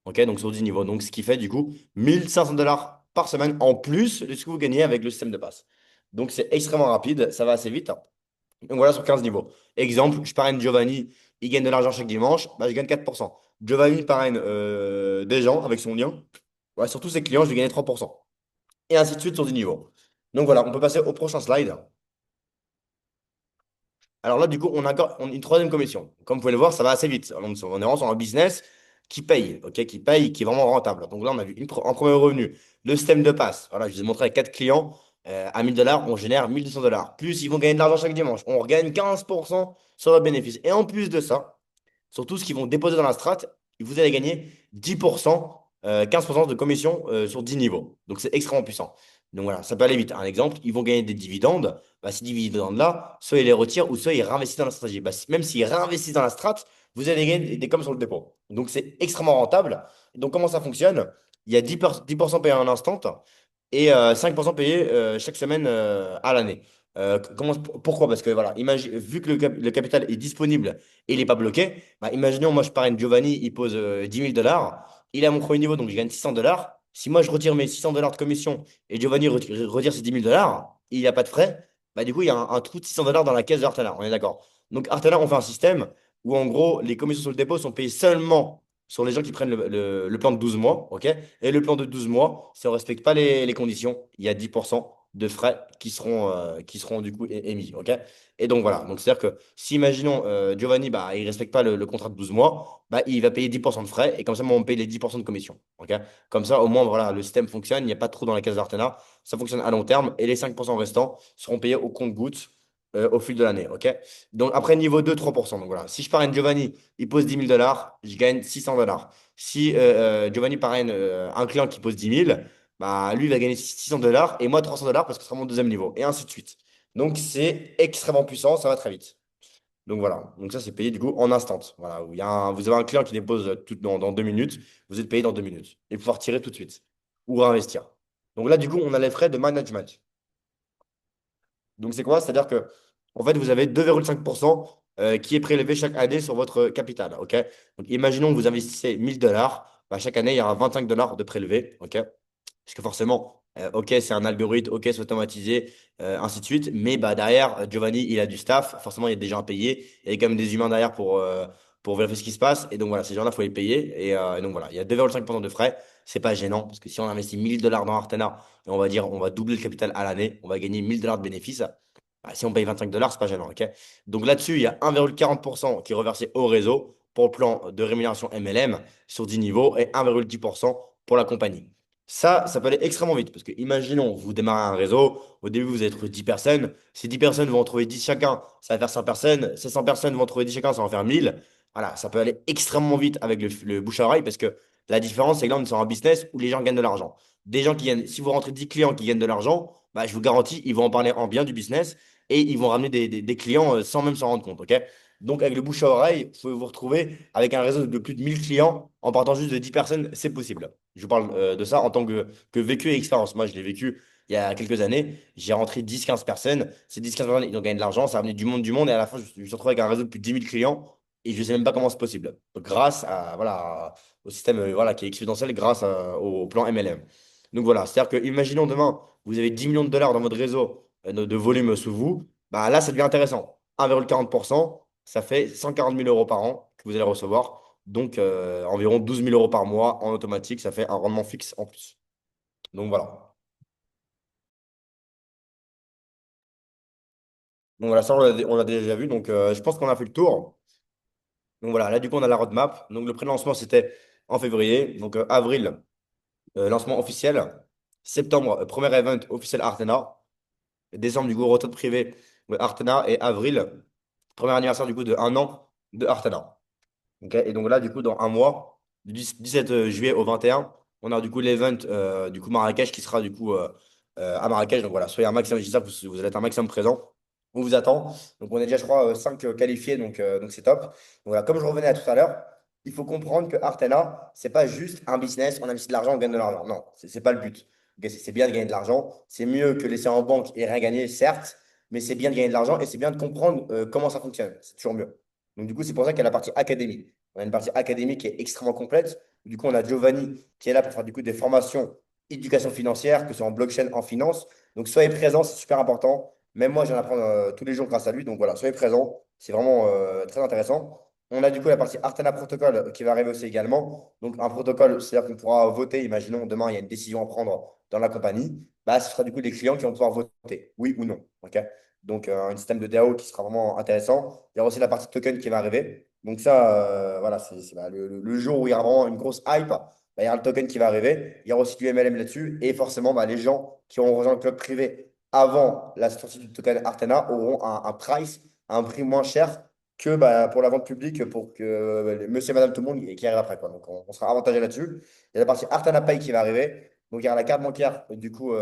OK? Donc, sur 10 niveaux. Donc, ce qui fait du coup 1 500 $ par semaine en plus de ce que vous gagnez avec le système de passe. Donc, c'est extrêmement rapide, ça va assez vite. Donc voilà sur 15 niveaux. Exemple, je parraine Giovanni, il gagne de l'argent chaque dimanche, bah, je gagne 4%. Giovanni parraine des gens avec son lien. Ouais, sur tous ses clients, je vais gagner 3%. Et ainsi de suite sur 10 niveaux. Donc voilà, on peut passer au prochain slide. Alors là, du coup, on a encore une troisième commission. Comme vous pouvez le voir, ça va assez vite. On est vraiment sur un business qui paye, ok, qui paye, qui est vraiment rentable. Donc là, on a vu en premier revenu, le système de passe. Voilà, je vous ai montré avec 4 clients. À 1000 $, on génère 1200 $. Plus, ils vont gagner de l'argent chaque dimanche. On regagne 15% sur le bénéfice. Et en plus de ça, sur tout ce qu'ils vont déposer dans la strat, vous allez gagner 10%, 15% de commission sur 10 niveaux. Donc c'est extrêmement puissant. Donc voilà, ça peut aller vite. Un exemple, ils vont gagner des dividendes. Bah, ces dividendes-là, soit ils les retirent ou soit ils réinvestissent dans la stratégie. Bah, même s'ils réinvestissent dans la strat, vous allez gagner des coms sur le dépôt. Donc c'est extrêmement rentable. Donc comment ça fonctionne? Il y a 10% payés en instant et 5% payés chaque semaine à l'année. Pourquoi? Parce que voilà, vu que le capital est disponible et il n'est pas bloqué, bah, imaginons, moi je parraine Giovanni, il pose 10 000 $, il est à mon premier niveau, donc je gagne 600 $. Si moi je retire mes 600 $ de commission et Giovanni retire ses 10 000 $, il n'y a pas de frais, bah, du coup il y a un trou de 600 $ dans la caisse de Artana, on est d'accord. Donc Artana, on fait un système où en gros les commissions sur le dépôt sont payées seulement sur les gens qui prennent le plan de 12 mois, ok? Et le plan de 12 mois, si on ne respecte pas les conditions, il y a 10% de frais qui seront du coup émis, ok? Et donc voilà, donc c'est-à-dire que si imaginons Giovanni, bah, il ne respecte pas le contrat de 12 mois, bah, il va payer 10% de frais et comme ça, moi, on paye les 10% de commission, ok? Comme ça, au moins, voilà, le système fonctionne, il n'y a pas de trou dans la caisse d'Artena, ça fonctionne à long terme et les 5% restants seront payés au compte-gouttes au fil de l'année, ok? Donc après, niveau 2 3%. Donc voilà, si je parraine Giovanni, il pose 10 000 $, je gagne 600 $. Si Giovanni parraine un client qui pose 10 000, bah, lui, il va gagner 600 $, et moi 300 $ parce que ce sera mon deuxième niveau, et ainsi de suite. Donc, c'est extrêmement puissant, ça va très vite. Donc, voilà. Donc, ça, c'est payé du coup en instant. Voilà. Où vous avez un client qui dépose dans 2 minutes, vous êtes payé dans 2 minutes. Et pouvoir tirer tout de suite ou réinvestir. Donc, là, du coup, on a les frais de management. Donc, c'est quoi? C'est-à-dire que, en fait, vous avez 2,5% qui est prélevé chaque année sur votre capital. OK? Donc, imaginons que vous investissez 1000 $. Bah, chaque année, il y aura 25 $ de prélevé. OK? Parce que forcément, OK, c'est un algorithme, OK, c'est automatisé, ainsi de suite. Mais bah, derrière, Giovanni, il a du staff. Forcément, il y a des gens à payer. Il y a quand même des humains derrière pour vérifier ce qui se passe. Et donc voilà, ces gens-là, il faut les payer. Et donc voilà, il y a 2,5% de frais. C'est pas gênant. Parce que si on investit 1000 $ dans Artena, et on va dire, on va doubler le capital à l'année, on va gagner 1000 $ de bénéfices. Bah, si on paye 25 $, c'est pas gênant. OK? Donc là-dessus, il y a 1,40% qui est reversé au réseau pour le plan de rémunération MLM sur 10 niveaux et 1,10% pour la compagnie. Ça peut aller extrêmement vite parce que imaginons, vous démarrez un réseau, au début vous êtes 10 personnes, ces 10 personnes vont en trouver 10 chacun, ça va faire 100 personnes, ces 100 personnes vont en trouver 10 chacun, ça va en faire 1000. Voilà, ça peut aller extrêmement vite avec le bouche à oreille parce que la différence c'est que là on est sur un business où les gens gagnent de l'argent. Des gens qui gagnent, si vous rentrez 10 clients qui gagnent de l'argent, bah, je vous garantis, ils vont en parler en bien du business et ils vont ramener des clients sans même s'en rendre compte, ok? Donc avec le bouche à oreille, vous pouvez vous retrouver avec un réseau de plus de 1000 clients en partant juste de 10 personnes, c'est possible. Je vous parle de ça en tant que vécu et expérience. Moi, je l'ai vécu il y a quelques années. J'ai rentré 10-15 personnes. Ces 10-15 personnes, ils ont gagné de l'argent. Ça a amené du monde. Et à la fin, je me suis retrouvé avec un réseau de plus de 10 000 clients. Et je ne sais même pas comment c'est possible. Donc, grâce au système voilà, qui est exponentiel, grâce au plan MLM. Donc voilà, c'est-à-dire que, imaginons demain, vous avez 10 millions de dollars dans votre réseau de volume sous vous. Bah, là, ça devient intéressant. 1,40%, ça fait 140 000 euros par an que vous allez recevoir. Donc, environ 12 000 euros par mois en automatique, ça fait un rendement fixe en plus. Donc, voilà. Donc, voilà, ça, on l'a déjà vu. Donc, je pense qu'on a fait le tour. Donc, voilà, là, du coup, on a la roadmap. Donc, le pré-lancement, c'était en février. Donc, avril, lancement officiel. Septembre, premier event officiel Artena. Décembre, du coup, retraite privée Artena. Et avril, premier anniversaire, du coup, de 1 an de Artena. Ok. Et donc là, du coup, dans un mois, du 17 juillet au 21, on a du coup l'event du coup Marrakech qui sera du coup à Marrakech. Donc voilà, soyez un maximum, j'espère que vous allez être un maximum présent. On vous attend. Donc on est déjà, je crois, 5 qualifiés, donc c'est top. Donc voilà, comme je revenais à tout à l'heure, il faut comprendre que Artena, c'est pas juste un business, on investit de l'argent, on gagne de l'argent. Non, c'est pas le but. Ok, c'est bien de gagner de l'argent. C'est mieux que laisser en banque et rien gagner, certes, mais c'est bien de gagner de l'argent et c'est bien de comprendre comment ça fonctionne. C'est toujours mieux. Donc du coup, c'est pour ça qu'il y a la partie académie. On a une partie académique qui est extrêmement complète. Du coup, on a Giovanni qui est là pour faire du coup des formations éducation financière, que ce soit en blockchain, en finance. Donc, soyez présents, c'est super important. Même moi, j'en apprends tous les jours grâce à lui. Donc voilà, soyez présents. C'est vraiment très intéressant. On a du coup la partie Artana Protocol qui va arriver aussi également. Donc, un protocole, c'est-à-dire qu'on pourra voter. Imaginons demain, il y a une décision à prendre dans la compagnie. Bah, ce sera du coup les clients qui vont pouvoir voter, oui ou non. OK? Donc, un système de DAO qui sera vraiment intéressant. Il y aura aussi la partie token qui va arriver. Donc, ça, voilà, bah, le jour où il y aura vraiment une grosse hype, bah, il y aura le token qui va arriver. Il y aura aussi du MLM là-dessus. Et forcément, bah, les gens qui auront rejoint le club privé avant la sortie du token Artana auront un price, un prix moins cher que bah, pour la vente publique, pour que monsieur et madame tout le monde qui arrive après, quoi. Donc, on sera avantagé là-dessus. Il y a la partie Artana Pay qui va arriver. Donc, il y aura la carte bancaire, du coup,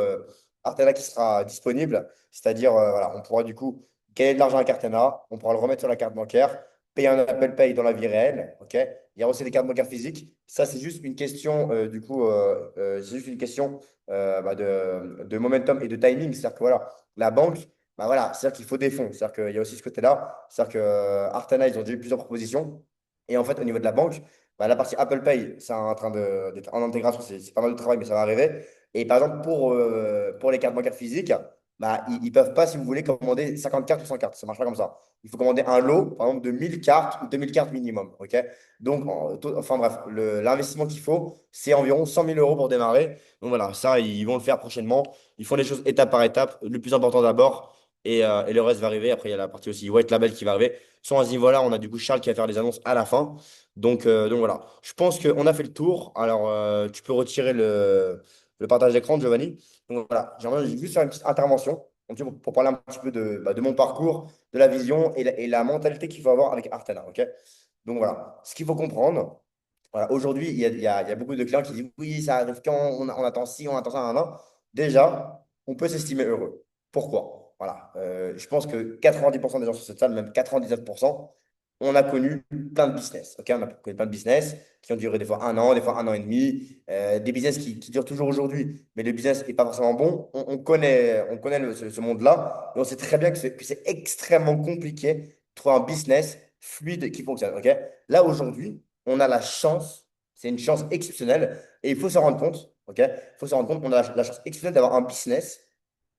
Artana qui sera disponible. C'est-à-dire, voilà, on pourra du coup gagner de l'argent à Artana, on pourra le remettre sur la carte bancaire, payer un Apple Pay dans la vie réelle. OK? Il y a aussi des cartes bancaires physiques. Ça, c'est juste une question, du coup, c'est juste une question bah, de momentum et de timing. C'est-à-dire que voilà, la banque, bah voilà, c'est-à-dire qu'il faut des fonds. C'est-à-dire qu'il y a aussi ce côté-là. C'est-à-dire que Artana, ils ont déjà eu plusieurs propositions. Et en fait, au niveau de la banque, bah, la partie Apple Pay, c'est en train d'être en intégration. C'est pas mal de travail, mais ça va arriver. Et par exemple, pour les cartes bancaires physiques, bah, ils ne peuvent pas, si vous voulez, commander 50 cartes ou 100 cartes. Ça ne marche pas comme ça. Il faut commander un lot, par exemple, de 1000 cartes ou 2000 cartes minimum. OK? Donc, enfin bref, l'investissement qu'il faut, c'est environ 100 000 euros pour démarrer. Donc voilà, ça, ils vont le faire prochainement. Ils font les choses étape par étape. Le plus important d'abord, et le reste va arriver. Après, il y a la partie aussi White Label qui va arriver. Sans à ce niveau-là, on a du coup Charles qui va faire les annonces à la fin. Donc voilà, je pense qu'on a fait le tour. Alors, tu peux retirer le partage d'écran, Giovanni. Donc voilà, j'aimerais juste faire une petite intervention un petit peu pour parler un petit peu de mon parcours, de la vision et la mentalité qu'il faut avoir avec Artana. OK? Donc voilà, ce qu'il faut comprendre. Voilà, aujourd'hui, il y a beaucoup de clients qui disent oui, ça arrive quand on attend ci, on attend ça, un an. Déjà, on peut s'estimer heureux. Pourquoi? Voilà. Je pense que 90% des gens sur cette salle, même 99%, on a connu plein de business. Ok, on a connu plein de business qui ont duré des fois un an, des fois un an et demi, des business qui durent toujours aujourd'hui, mais le business n'est pas forcément bon. On connaît ce monde-là et on sait très bien que c'est extrêmement compliqué de trouver un business fluide qui fonctionne. Ok, là, aujourd'hui, on a la chance, c'est une chance exceptionnelle, et il faut s'en rendre compte, ok? Il faut s'en rendre compte qu'on a la chance exceptionnelle d'avoir un business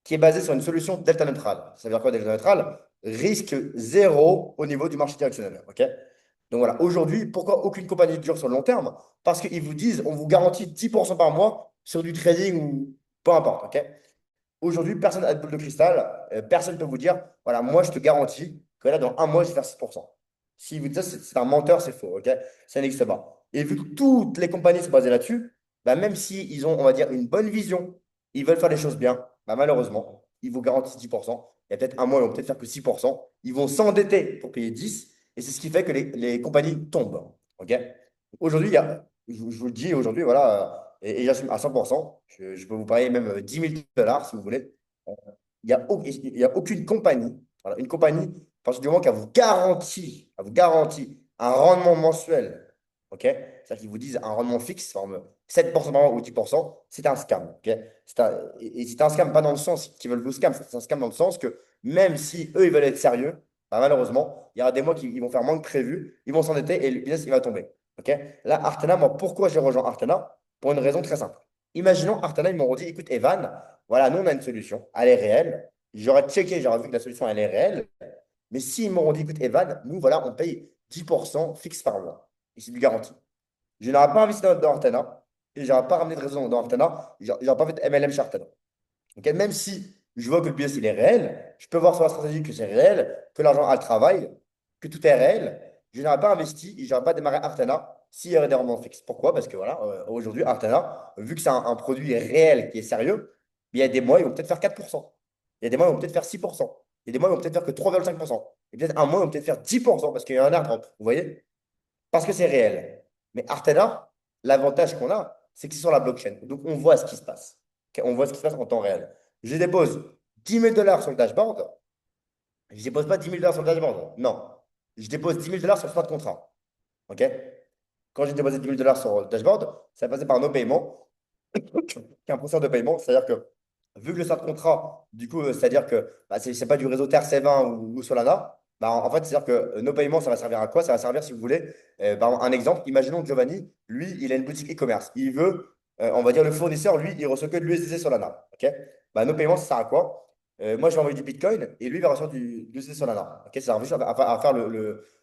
qui est basé sur une solution delta neutrale. Ça veut dire quoi delta neutrale? Risque zéro au niveau du marché directionnel, ok? Donc voilà, aujourd'hui, pourquoi aucune compagnie dure sur le long terme? Parce qu'ils vous disent, on vous garantit 10% par mois sur du trading ou peu importe, ok? Aujourd'hui, personne n'a de boule de cristal. Personne ne peut vous dire, voilà, moi, je te garantis que là, dans un mois, je vais faire 6%. S'il vous dit ça, c'est un menteur, c'est faux. Ok, ça n'existe pas. Et vu que toutes les compagnies sont basées là-dessus, bah, même s'ils ont, on va dire, une bonne vision, ils veulent faire les choses bien, bah, malheureusement, ils vous garantissent 10%. Il y a peut-être un mois, ils vont peut-être faire que 6%. Ils vont s'endetter pour payer 10. Et c'est ce qui fait que les compagnies tombent. Ok, aujourd'hui, je vous le dis, aujourd'hui, voilà. Et j'assume à 100%. Je peux vous parler même 10 000 dollars si vous voulez. Euh, il y a aucune compagnie, voilà, une compagnie, à partir du moment qu'elle vous garantit un rendement mensuel, ok? C'est-à-dire qu'ils vous disent un rendement fixe, par exemple 7% par an ou 10%, c'est un scam, ok? Et c'est un scam pas dans le sens qu'ils veulent vous scam, c'est un scam dans le sens que même si eux, ils veulent être sérieux, bah, malheureusement, il y aura des mois qui ils vont faire moins que prévu, ils vont s'endetter et le business, il va tomber. Ok. Là, Artana, moi, pourquoi j'ai rejoint Artana? Pour une raison très simple. Imaginons Artana, ils m'ont dit, écoute, Evan, voilà, nous, on a une solution, elle est réelle. J'aurais checké, j'aurais vu que la solution, elle est réelle. Mais s'ils m'auront dit, écoute, Evan, nous, voilà, on paye 10% fixe par mois. Et c'est du garanti. Je n'aurais pas investi dans Artana, et je n'aurais pas ramené de réseau dans Artana, je n'aurais pas fait de MLM chez Artana. Ok. Même si je vois que le business, il est réel, je peux voir sur la stratégie que c'est réel, que l'argent a le travail, que tout est réel. Je n'aurais pas investi et je n'aurais pas démarré Artana s'il y avait des rendements fixes. Pourquoi? Parce que voilà, aujourd'hui, Artana, vu que c'est un produit réel qui est sérieux, il y a des mois, ils vont peut-être faire 4%. Il y a des mois, ils vont peut-être faire 6%. Il y a des mois, ils vont peut-être faire que 3,5%. Et peut-être un mois, ils vont peut-être faire 10% parce qu'il y a un airdrop. Vous voyez? Parce que c'est réel. Mais Artana, l'avantage qu'on a, c'est que c'est sur la blockchain. Donc, on voit ce qui se passe. Ok. On voit ce qui se passe en temps réel. Je dépose 10 000 dollars sur le dashboard. Je ne dépose pas 10 000 dollars sur le dashboard. Non. Je dépose 10 000 dollars sur le smart contract. OK? Quand j'ai déposé 10 000 dollars sur le dashboard, ça passé par nos paiements, qui est un processeur de paiement. C'est-à-dire que, vu que le smart contract, du coup, c'est-à-dire que bah, ce n'est pas du réseau TRC20 ou Solana, bah, en fait, c'est-à-dire que nos paiements, ça va servir à quoi? Ça va servir, si vous voulez, bah, un exemple, imaginons que Giovanni, lui, il a une boutique e-commerce. Il veut, on va dire, le fournisseur, lui, il reçoit que de l'USDC Solana. OK? Bah, nos paiements, ça sert à quoi? Moi, je vais envoyer du Bitcoin et lui, il va recevoir du USD Solana. Ok, ça sert juste à faire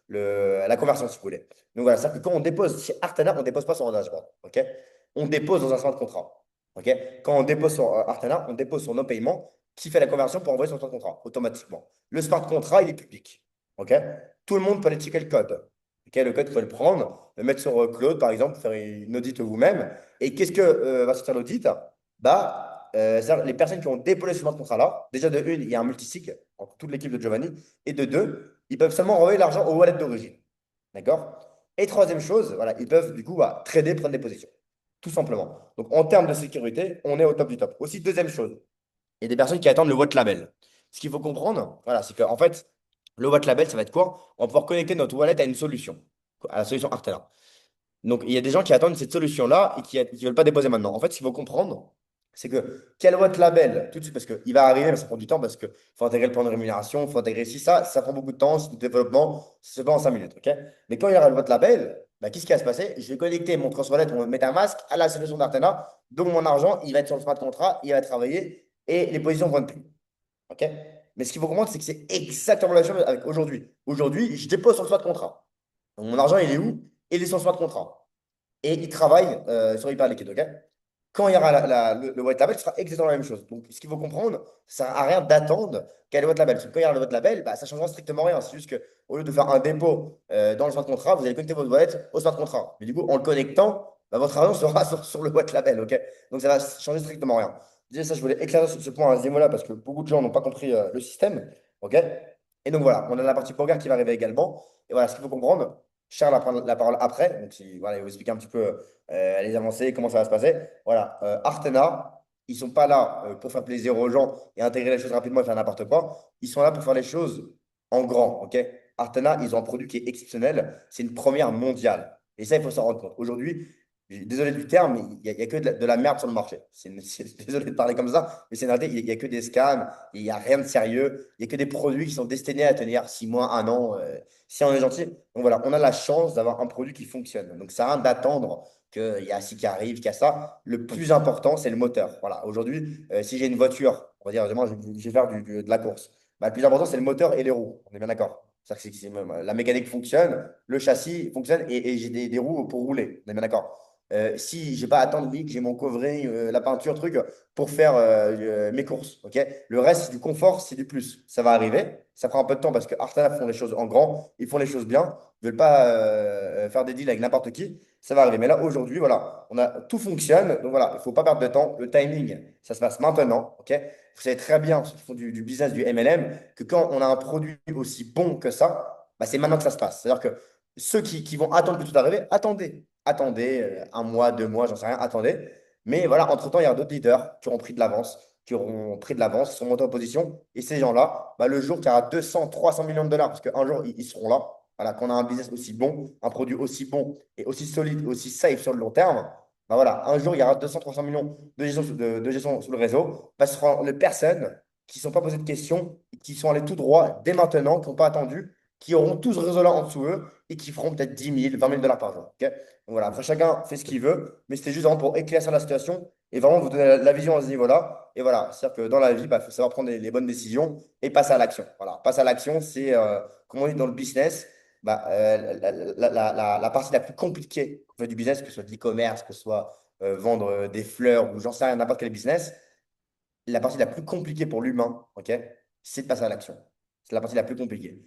la conversion, si vous voulez. Donc voilà, c'est-à-dire que quand on dépose chez Artana, on ne dépose pas sur un dashboard. Ok, on dépose dans un smart contrat. Ok, quand on dépose sur Artana, on dépose sur nos paiements qui fait la conversion pour envoyer sur le smart contrat automatiquement. Le smart contract, il est public. Ok, tout le monde peut aller checker le code. Ok, le code, il faut le prendre, le mettre sur Claude, par exemple, faire une audit vous-même. Et qu'est-ce que va sortir l'audit? Bah, c'est-à-dire les personnes qui ont déposé ce smart contrat-là, déjà de une, il y a un multisig entre toute l'équipe de Giovanni, et de deux, ils peuvent seulement envoyer l'argent au wallet d'origine. D'accord? Et troisième chose, voilà, ils peuvent du coup trader, prendre des positions. Tout simplement. Donc en termes de sécurité, on est au top du top. Aussi, deuxième chose, il y a des personnes qui attendent le white label. Ce qu'il faut comprendre, voilà, c'est qu'en fait, le white label, ça va être quoi? On va pouvoir connecter notre wallet à une solution, à la solution Artela. Donc, il y a des gens qui attendent cette solution-là et qui ne veulent pas déposer maintenant. En fait, ce qu'il faut comprendre, c'est que quel votre label, tout de suite, parce qu'il va arriver, mais ça prend du temps, parce qu'il faut intégrer le plan de rémunération, il faut intégrer si ça prend beaucoup de temps, c'est du développement, c'est pas en 5 minutes. Ok. Mais quand il y aura votre label, bah, qu'est-ce qui va se passer? Je vais connecter mon Trust Wallet, mon MetaMask à la solution d'Artena, donc mon argent, il va être sur le smart contract, il va travailler et les positions vont être prises. Ok. Mais ce qu'il faut comprendre, c'est que c'est exactement la même chose avec aujourd'hui. Aujourd'hui, je dépose sur le smart contract. Donc, mon argent, il est où? Il est sur le smart contract et ils travaillent sur Hyperliquid. Ok. Quand il y aura le white label, ce sera exactement la même chose. Donc, ce qu'il faut comprendre, ça sert à rien d'attendre qu'il y ait le white label. Parce que quand il y aura le white label, bah, ça ne changera strictement rien. C'est juste qu'au lieu de faire un dépôt dans le smart contract, vous allez connecter votre wallet au smart contract. Mais du coup, en le connectant, bah, votre argent sera sur le white label. Ok. Donc, ça va changer strictement rien. Déjà, ça, je voulais éclairer ce point à ce niveau-là parce que beaucoup de gens n'ont pas compris le système. Ok. Et donc, voilà, on a la partie poker qui va arriver également. Et voilà, ce qu'il faut comprendre, Charles va prendre la parole après. Donc, voilà, il va vous expliquer un petit peu les avancées, comment ça va se passer. Voilà, Artena, ils sont pas là pour faire plaisir aux gens et intégrer les choses rapidement et faire n'importe quoi. Ils sont là pour faire les choses en grand, ok? Artena, ils ont un produit qui est exceptionnel. C'est une première mondiale. Et ça, il faut s'en rendre compte. Aujourd'hui, désolé du terme, mais il y a que de la merde sur le marché. Désolé de parler comme ça, mais c'est une réalité. Il n'y a que des scams, il n'y a rien de sérieux. Il n'y a que des produits qui sont destinés à tenir 6 mois, un an, si on est gentil. Donc voilà, on a la chance d'avoir un produit qui fonctionne. Donc ça sert à rien d'attendre qu'il y a ci qui arrive, qu'il y a ça. Le plus important, c'est le moteur. Voilà, aujourd'hui, si j'ai une voiture, on va dire, demain, je vais faire de la course. Bah, le plus important, c'est le moteur et les roues. On est bien d'accord. C'est-à-dire que la mécanique fonctionne, le châssis fonctionne et j'ai des roues pour rouler. On est bien d'accord. Si je n'ai pas à attendre, oui, que j'ai mon coffret, la peinture, truc, pour faire mes courses. Ok. Le reste, c'est du confort, c'est du plus. Ça va arriver. Ça prend un peu de temps parce que Artana font les choses en grand, ils font les choses bien. Ils ne veulent pas faire des deals avec n'importe qui. Ça va arriver. Mais là, aujourd'hui, voilà, tout fonctionne. Donc voilà, il ne faut pas perdre de temps. Le timing, ça se passe maintenant. Ok. Vous savez très bien, ceux qui font du business du MLM, que quand on a un produit aussi bon que ça, bah, c'est maintenant que ça se passe. C'est-à-dire que ceux qui vont attendre que tout arrive, attendez. Attendez, 1 mois, 2 mois, j'en sais rien, attendez. Mais voilà, entre-temps, il y a d'autres leaders qui auront pris de l'avance, qui sont montés en position. Et ces gens-là, bah, le jour qu'il y aura 200, 300 millions de dollars, parce qu'un jour, ils seront là. Voilà, qu'on a un business aussi bon, un produit aussi bon et aussi solide, aussi safe sur le long terme. Bah voilà, un jour, il y aura 200, 300 millions de gestion sur le réseau. Parce que ce seront les personnes qui ne sont pas posées de questions, qui sont allées tout droit dès maintenant, qui n'ont pas attendu, qui auront tout ce réseau-là en dessous eux et qui feront peut-être 10 000, 20 000 dollars par jour. Ok. Donc voilà, après, chacun fait ce qu'il veut, mais c'était juste vraiment pour éclaircir la situation et vraiment vous donner la vision à ce niveau-là. Et voilà, c'est-à-dire que dans la vie, il faut savoir prendre les bonnes décisions et passer à l'action. Voilà, passer à l'action, c'est, comme on dit dans le business, la partie la plus compliquée qu'on fait du business, que ce soit de l'e-commerce, que ce soit vendre des fleurs ou j'en sais rien, n'importe quel business, la partie la plus compliquée pour l'humain, ok, c'est de passer à l'action. C'est la partie la plus compliquée.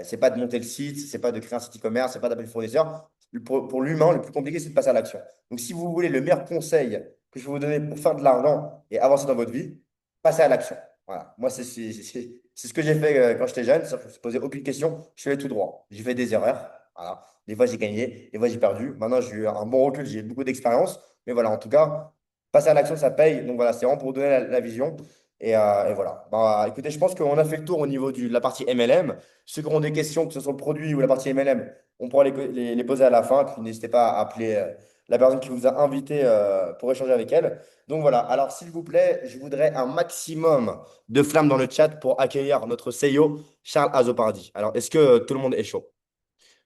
C'est pas de monter le site, c'est pas de créer un site e-commerce, c'est pas d'appeler le fournisseur. Pour l'humain, le plus compliqué, c'est de passer à l'action. Donc, si vous voulez le meilleur conseil que je vais vous donner pour faire de l'argent et avancer dans votre vie, passez à l'action. Voilà. Moi, c'est ce que j'ai fait quand j'étais jeune. Je ne me suis posé aucune question. Je suis allé tout droit. J'ai fait des erreurs. Voilà. Des fois, j'ai gagné. Des fois, j'ai perdu. Maintenant, j'ai eu un bon recul. J'ai beaucoup d'expérience. Mais voilà, en tout cas, passer à l'action, ça paye. Donc voilà, c'est vraiment pour vous donner la vision. Et voilà. Bah, écoutez, je pense qu'on a fait le tour au niveau de la partie MLM. Ceux qui auront des questions, que ce soit le produit ou la partie MLM, on pourra les poser à la fin. Puis n'hésitez pas à appeler la personne qui vous a invité pour échanger avec elle. Donc voilà. Alors, s'il vous plaît, je voudrais un maximum de flammes dans le chat pour accueillir notre CEO, Charles Azopardi. Alors, est-ce que tout le monde est chaud?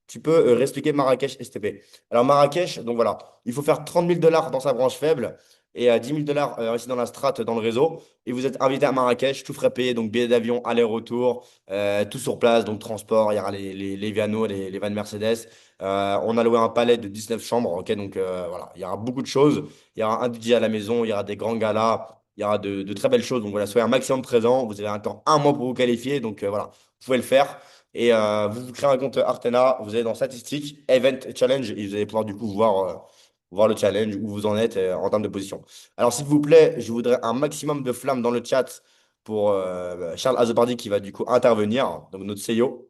Tu peux réexpliquer Marrakech STP. Alors, Marrakech, donc voilà, il faut faire 30 000 dollars dans sa branche faible. et 10 000 dollars investis dans la strat, dans le réseau. Et vous êtes invité à Marrakech, tout frais payé, donc billet d'avion, aller-retour, tout sur place, donc transport, il y aura les Viano, les vannes Mercedes. On a loué un palais de 19 chambres, ok, donc voilà, il y aura beaucoup de choses. Il y aura un DJ à la maison, il y aura des grands galas, il y aura de très belles choses. Donc voilà, soyez un maximum présent. Vous avez encore un mois pour vous qualifier, donc voilà, vous pouvez le faire. Et vous créez un compte Artena, vous allez dans statistiques, Event Challenge, et vous allez pouvoir du coup voir le challenge, où vous en êtes en termes de position. Alors s'il vous plaît, je voudrais un maximum de flammes dans le chat pour Charles Azopardi qui va du coup intervenir, donc notre CEO.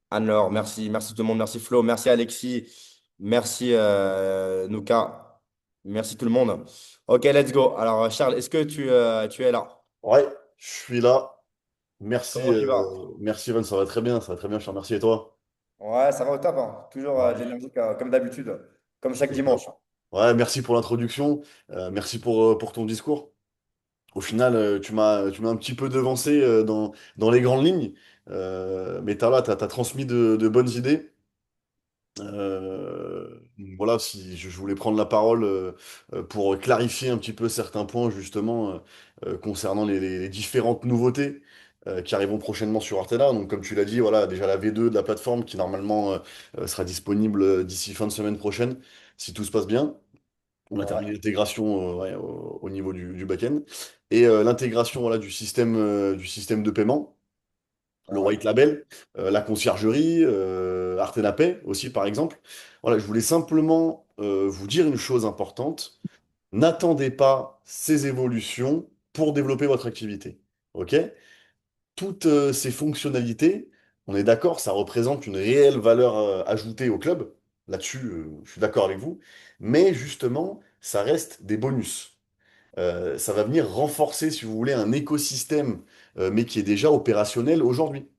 Alors, merci tout le monde, merci Flo, merci Alexis, merci Nuka, merci tout le monde. Ok, let's go. Alors Charles, est-ce que tu es là? Ouais, je suis là. Merci, Comment tu vas? merci Evan, ça va très bien, je te remercie et toi? Ouais, ça va au top, hein. Toujours de Ouais, l'énergie comme d'habitude, comme chaque c'est top. dimanche. Ouais, merci pour l'introduction, merci pour ton discours. Au final, tu m'as un petit peu devancé dans les grandes lignes, mais t'as transmis de bonnes idées. Voilà, si je voulais prendre la parole pour clarifier un petit peu certains points justement concernant les différentes nouveautés qui arriveront prochainement sur Artela. Donc comme tu l'as dit, voilà, déjà la V2 de la plateforme qui normalement sera disponible d'ici fin de semaine prochaine, si tout se passe bien. On a Ouais, terminé l'intégration ouais, au niveau du back-end. Et l'intégration voilà, du système de paiement le ouais, white label, la conciergerie, Artena Pay aussi par exemple. Voilà, je voulais simplement vous dire une chose importante. N'attendez pas ces évolutions pour développer votre activité. OK? Toutes ces fonctionnalités, on est d'accord, ça représente une réelle valeur ajoutée au club. Là-dessus, je suis d'accord avec vous. Mais justement, ça reste des bonus. Ça va venir renforcer, si vous voulez, un écosystème, mais qui est déjà opérationnel aujourd'hui.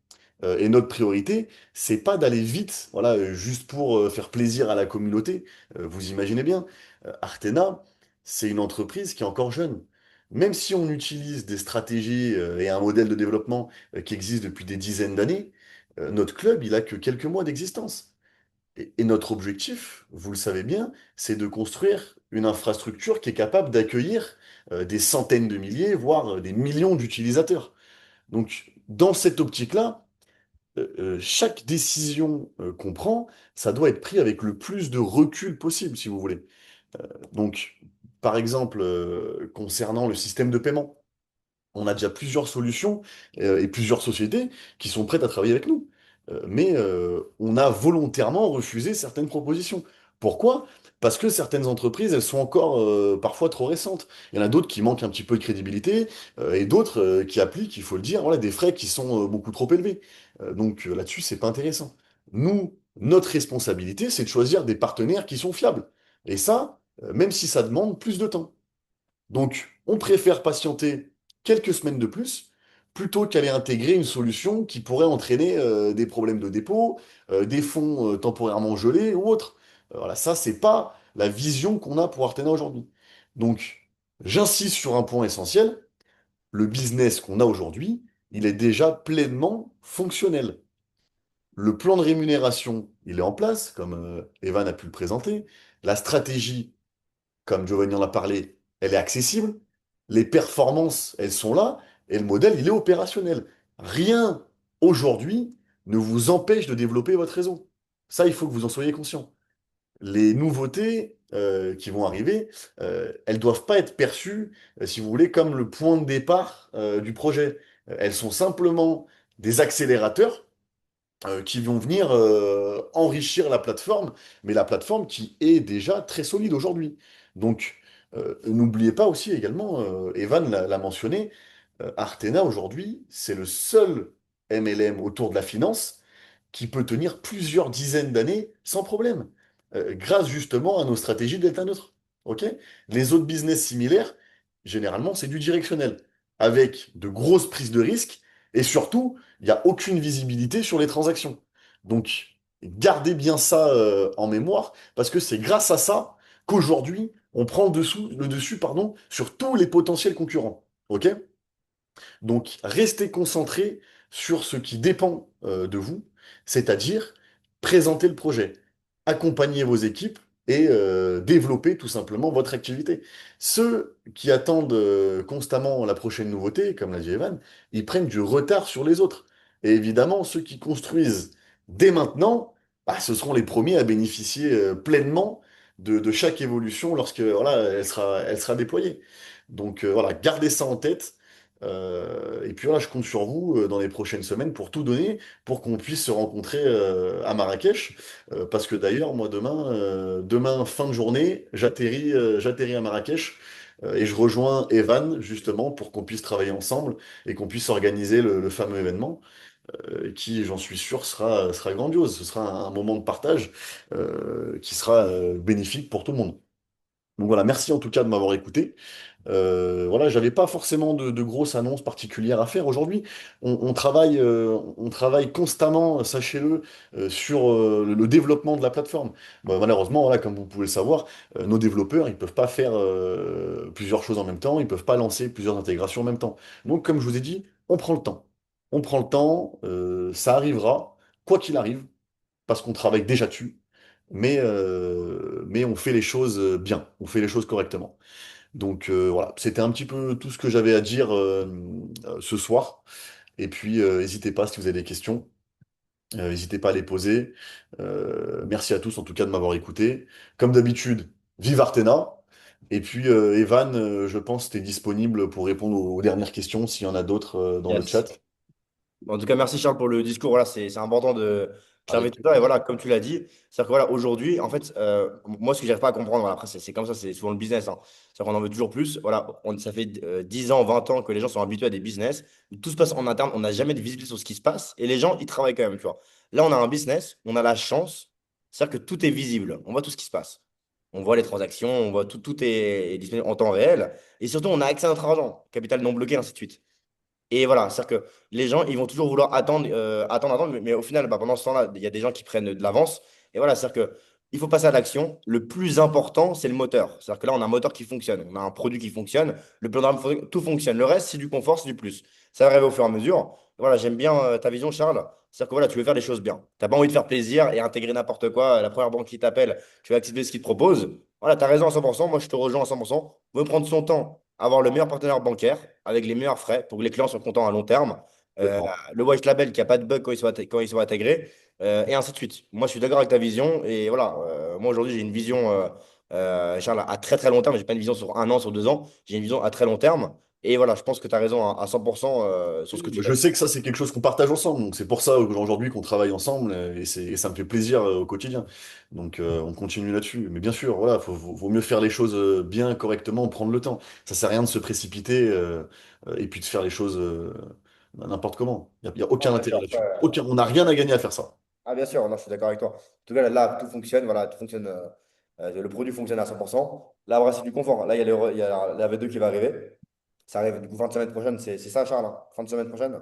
Et notre priorité, c'est pas d'aller vite, voilà, juste pour faire plaisir à la communauté. Vous imaginez bien, Artena, c'est une entreprise qui est encore jeune. Même si on utilise des stratégies et un modèle de développement qui existe depuis des dizaines d'années, notre club, il a que quelques mois d'existence. Et notre objectif, vous le savez bien, c'est de construire une infrastructure qui est capable d'accueillir des centaines de milliers, voire des millions d'utilisateurs. Donc, dans cette optique-là, chaque décision qu'on prend, ça doit être pris avec le plus de recul possible, si vous voulez. Donc, par exemple, concernant le système de paiement, on a déjà plusieurs solutions et plusieurs sociétés qui sont prêtes à travailler avec nous. Mais on a volontairement refusé certaines propositions. Pourquoi? Parce que certaines entreprises, elles sont encore parfois trop récentes. Il y en a d'autres qui manquent un petit peu de crédibilité et d'autres qui appliquent, il faut le dire, voilà, des frais qui sont beaucoup trop élevés. Donc là-dessus, c'est pas intéressant. Nous, notre responsabilité, c'est de choisir des partenaires qui sont fiables. Et ça, même si ça demande plus de temps. Donc, on préfère patienter quelques semaines de plus plutôt qu'aller intégrer une solution qui pourrait entraîner des problèmes de dépôt, des fonds temporairement gelés ou autres. Voilà, ça, c'est pas la vision qu'on a pour Artena aujourd'hui. Donc, j'insiste sur un point essentiel. Le business qu'on a aujourd'hui, il est déjà pleinement fonctionnel. Le plan de rémunération, il est en place, comme Evan a pu le présenter. La stratégie comme Giovanni en a parlé, elle est accessible, les performances, elles sont là, et le modèle, il est opérationnel. Rien aujourd'hui ne vous empêche de développer votre réseau. Ça, il faut que vous en soyez conscient. Les nouveautés qui vont arriver, elles doivent pas être perçues, si vous voulez, comme le point de départ du projet. Elles sont simplement des accélérateurs qui vont venir enrichir la plateforme, mais la plateforme qui est déjà très solide aujourd'hui. Donc, n'oubliez pas aussi également, Evan l'a mentionné, Artena aujourd'hui, c'est le seul MLM autour de la finance qui peut tenir plusieurs dizaines d'années sans problème, grâce justement à nos stratégies Delta Neutre. Ok? Les autres business similaires, généralement, c'est du directionnel, avec de grosses prises de risques, et surtout, il n'y a aucune visibilité sur les transactions. Donc, gardez bien ça en mémoire, parce que c'est grâce à ça qu'aujourd'hui, on prend le dessus, pardon, sur tous les potentiels concurrents. Ok? Donc, restez concentré sur ce qui dépend de vous, c'est-à-dire présenter le projet, accompagner vos équipes et développer tout simplement votre activité. Ceux qui attendent constamment la prochaine nouveauté, comme l'a dit Evan, ils prennent du retard sur les autres. Et évidemment, ceux qui construisent dès maintenant, bah, ce seront les premiers à bénéficier pleinement de chaque évolution lorsque voilà, elle sera déployée. Donc voilà, gardez ça en tête. Et puis voilà, je compte sur vous dans les prochaines semaines pour tout donner, pour qu'on puisse se rencontrer à Marrakech. Parce que d'ailleurs, moi, demain, fin de journée, j'atterris à Marrakech et je rejoins Evan, justement, pour qu'on puisse travailler ensemble et qu'on puisse organiser le fameux événement qui, j'en suis sûr, sera grandiose. Ce sera un moment de partage qui sera bénéfique pour tout le monde. Donc voilà, merci en tout cas de m'avoir écouté. Voilà, j'avais pas forcément de grosses annonces particulières à faire aujourd'hui. On travaille constamment, sachez-le, sur le développement de la plateforme. Bah, malheureusement, voilà, comme vous pouvez le savoir, nos développeurs, ils peuvent pas faire plusieurs choses en même temps, ils peuvent pas lancer plusieurs intégrations en même temps. Donc, comme je vous ai dit, on prend le temps. On prend le temps, ça arrivera, quoi qu'il arrive, parce qu'on travaille déjà dessus. Mais on fait les choses bien, on fait les choses correctement. Donc voilà, c'était un petit peu tout ce que j'avais à dire ce soir. Et puis, n'hésitez pas si vous avez des questions, n'hésitez pas à les poser. Merci à tous en tout cas de m'avoir écouté. Comme d'habitude, vive Artena. Et puis, Evan, je pense que tu es disponible pour répondre aux dernières questions s'il y en a d'autres dans le Yes. chat. En tout cas, merci Charles pour le discours. Voilà, c'est important de clarifier Avec tout ça. Et voilà, comme tu l'as dit, c'est-à-dire que voilà, aujourd'hui, en fait, moi, ce que j'arrive pas à comprendre, voilà, après, c'est comme ça, c'est souvent le business. Hein. C'est-à-dire qu'on en veut toujours plus. Voilà, ça fait 10 ans, 20 ans que les gens sont habitués à des business. Tout se passe en interne. On n'a jamais de visibilité sur ce qui se passe. Et les gens, ils travaillent quand même, tu vois. Là, on a un business, on a la chance. C'est-à-dire que tout est visible. On voit tout ce qui se passe. On voit les transactions, on voit tout est disponible en temps réel. Et surtout, on a accès à notre argent, capital non bloqué, ainsi de suite. Et voilà, c'est-à-dire que les gens, ils vont toujours vouloir attendre, mais au final, bah, pendant ce temps-là, il y a des gens qui prennent de l'avance. Et voilà, c'est-à-dire que il faut passer à l'action. Le plus important, c'est le moteur. C'est-à-dire que là, on a un moteur qui fonctionne, on a un produit qui fonctionne, le programme, tout fonctionne. Le reste, c'est du confort, c'est du plus. Ça va arriver au fur et à mesure. Voilà, j'aime bien ta vision, Charles. C'est-à-dire que voilà, tu veux faire les choses bien. Tu n'as pas envie de faire plaisir et intégrer n'importe quoi. La première banque qui t'appelle, tu vas accepter ce qu'il te propose. Voilà, tu as raison à 100%. Moi, je te rejoins à 100%. Il faut prendre son temps, avoir le meilleur partenaire bancaire avec les meilleurs frais pour que les clients soient contents à long terme. Euh, complètement. le white label qui a pas de bug quand ils sont intégrés, et ainsi de suite. Moi, je suis d'accord avec ta vision. Et voilà, moi aujourd'hui, j'ai une vision, Charles, à très très long terme. J'ai pas une vision sur un an, sur 2 ans. J'ai une vision à très long terme. Et voilà, je pense que tu as raison à 100% sur ce que tu Je fais. sais que ça, c'est quelque chose qu'on partage ensemble. Donc, c'est pour ça aujourd'hui qu'on travaille ensemble et ça me fait plaisir au quotidien. Donc, on continue là-dessus. Mais bien sûr, voilà, vaut mieux faire les choses bien, correctement, prendre le temps. Ça sert à rien de se précipiter et puis de faire les choses n'importe comment. Il y a Ah, aucun bien sûr. intérêt là-dessus. Aucun, on n'a rien à gagner à faire ça. Ah, bien sûr, non, je suis d'accord avec toi. En tout cas, là, tout fonctionne. Voilà, tout fonctionne. Le produit fonctionne à 100%. Là, voilà, c'est du confort. Là, il y a la V2 qui va arriver. Ça arrive du coup fin de semaine prochaine. C'est ça, Charles, hein, fin de semaine prochaine?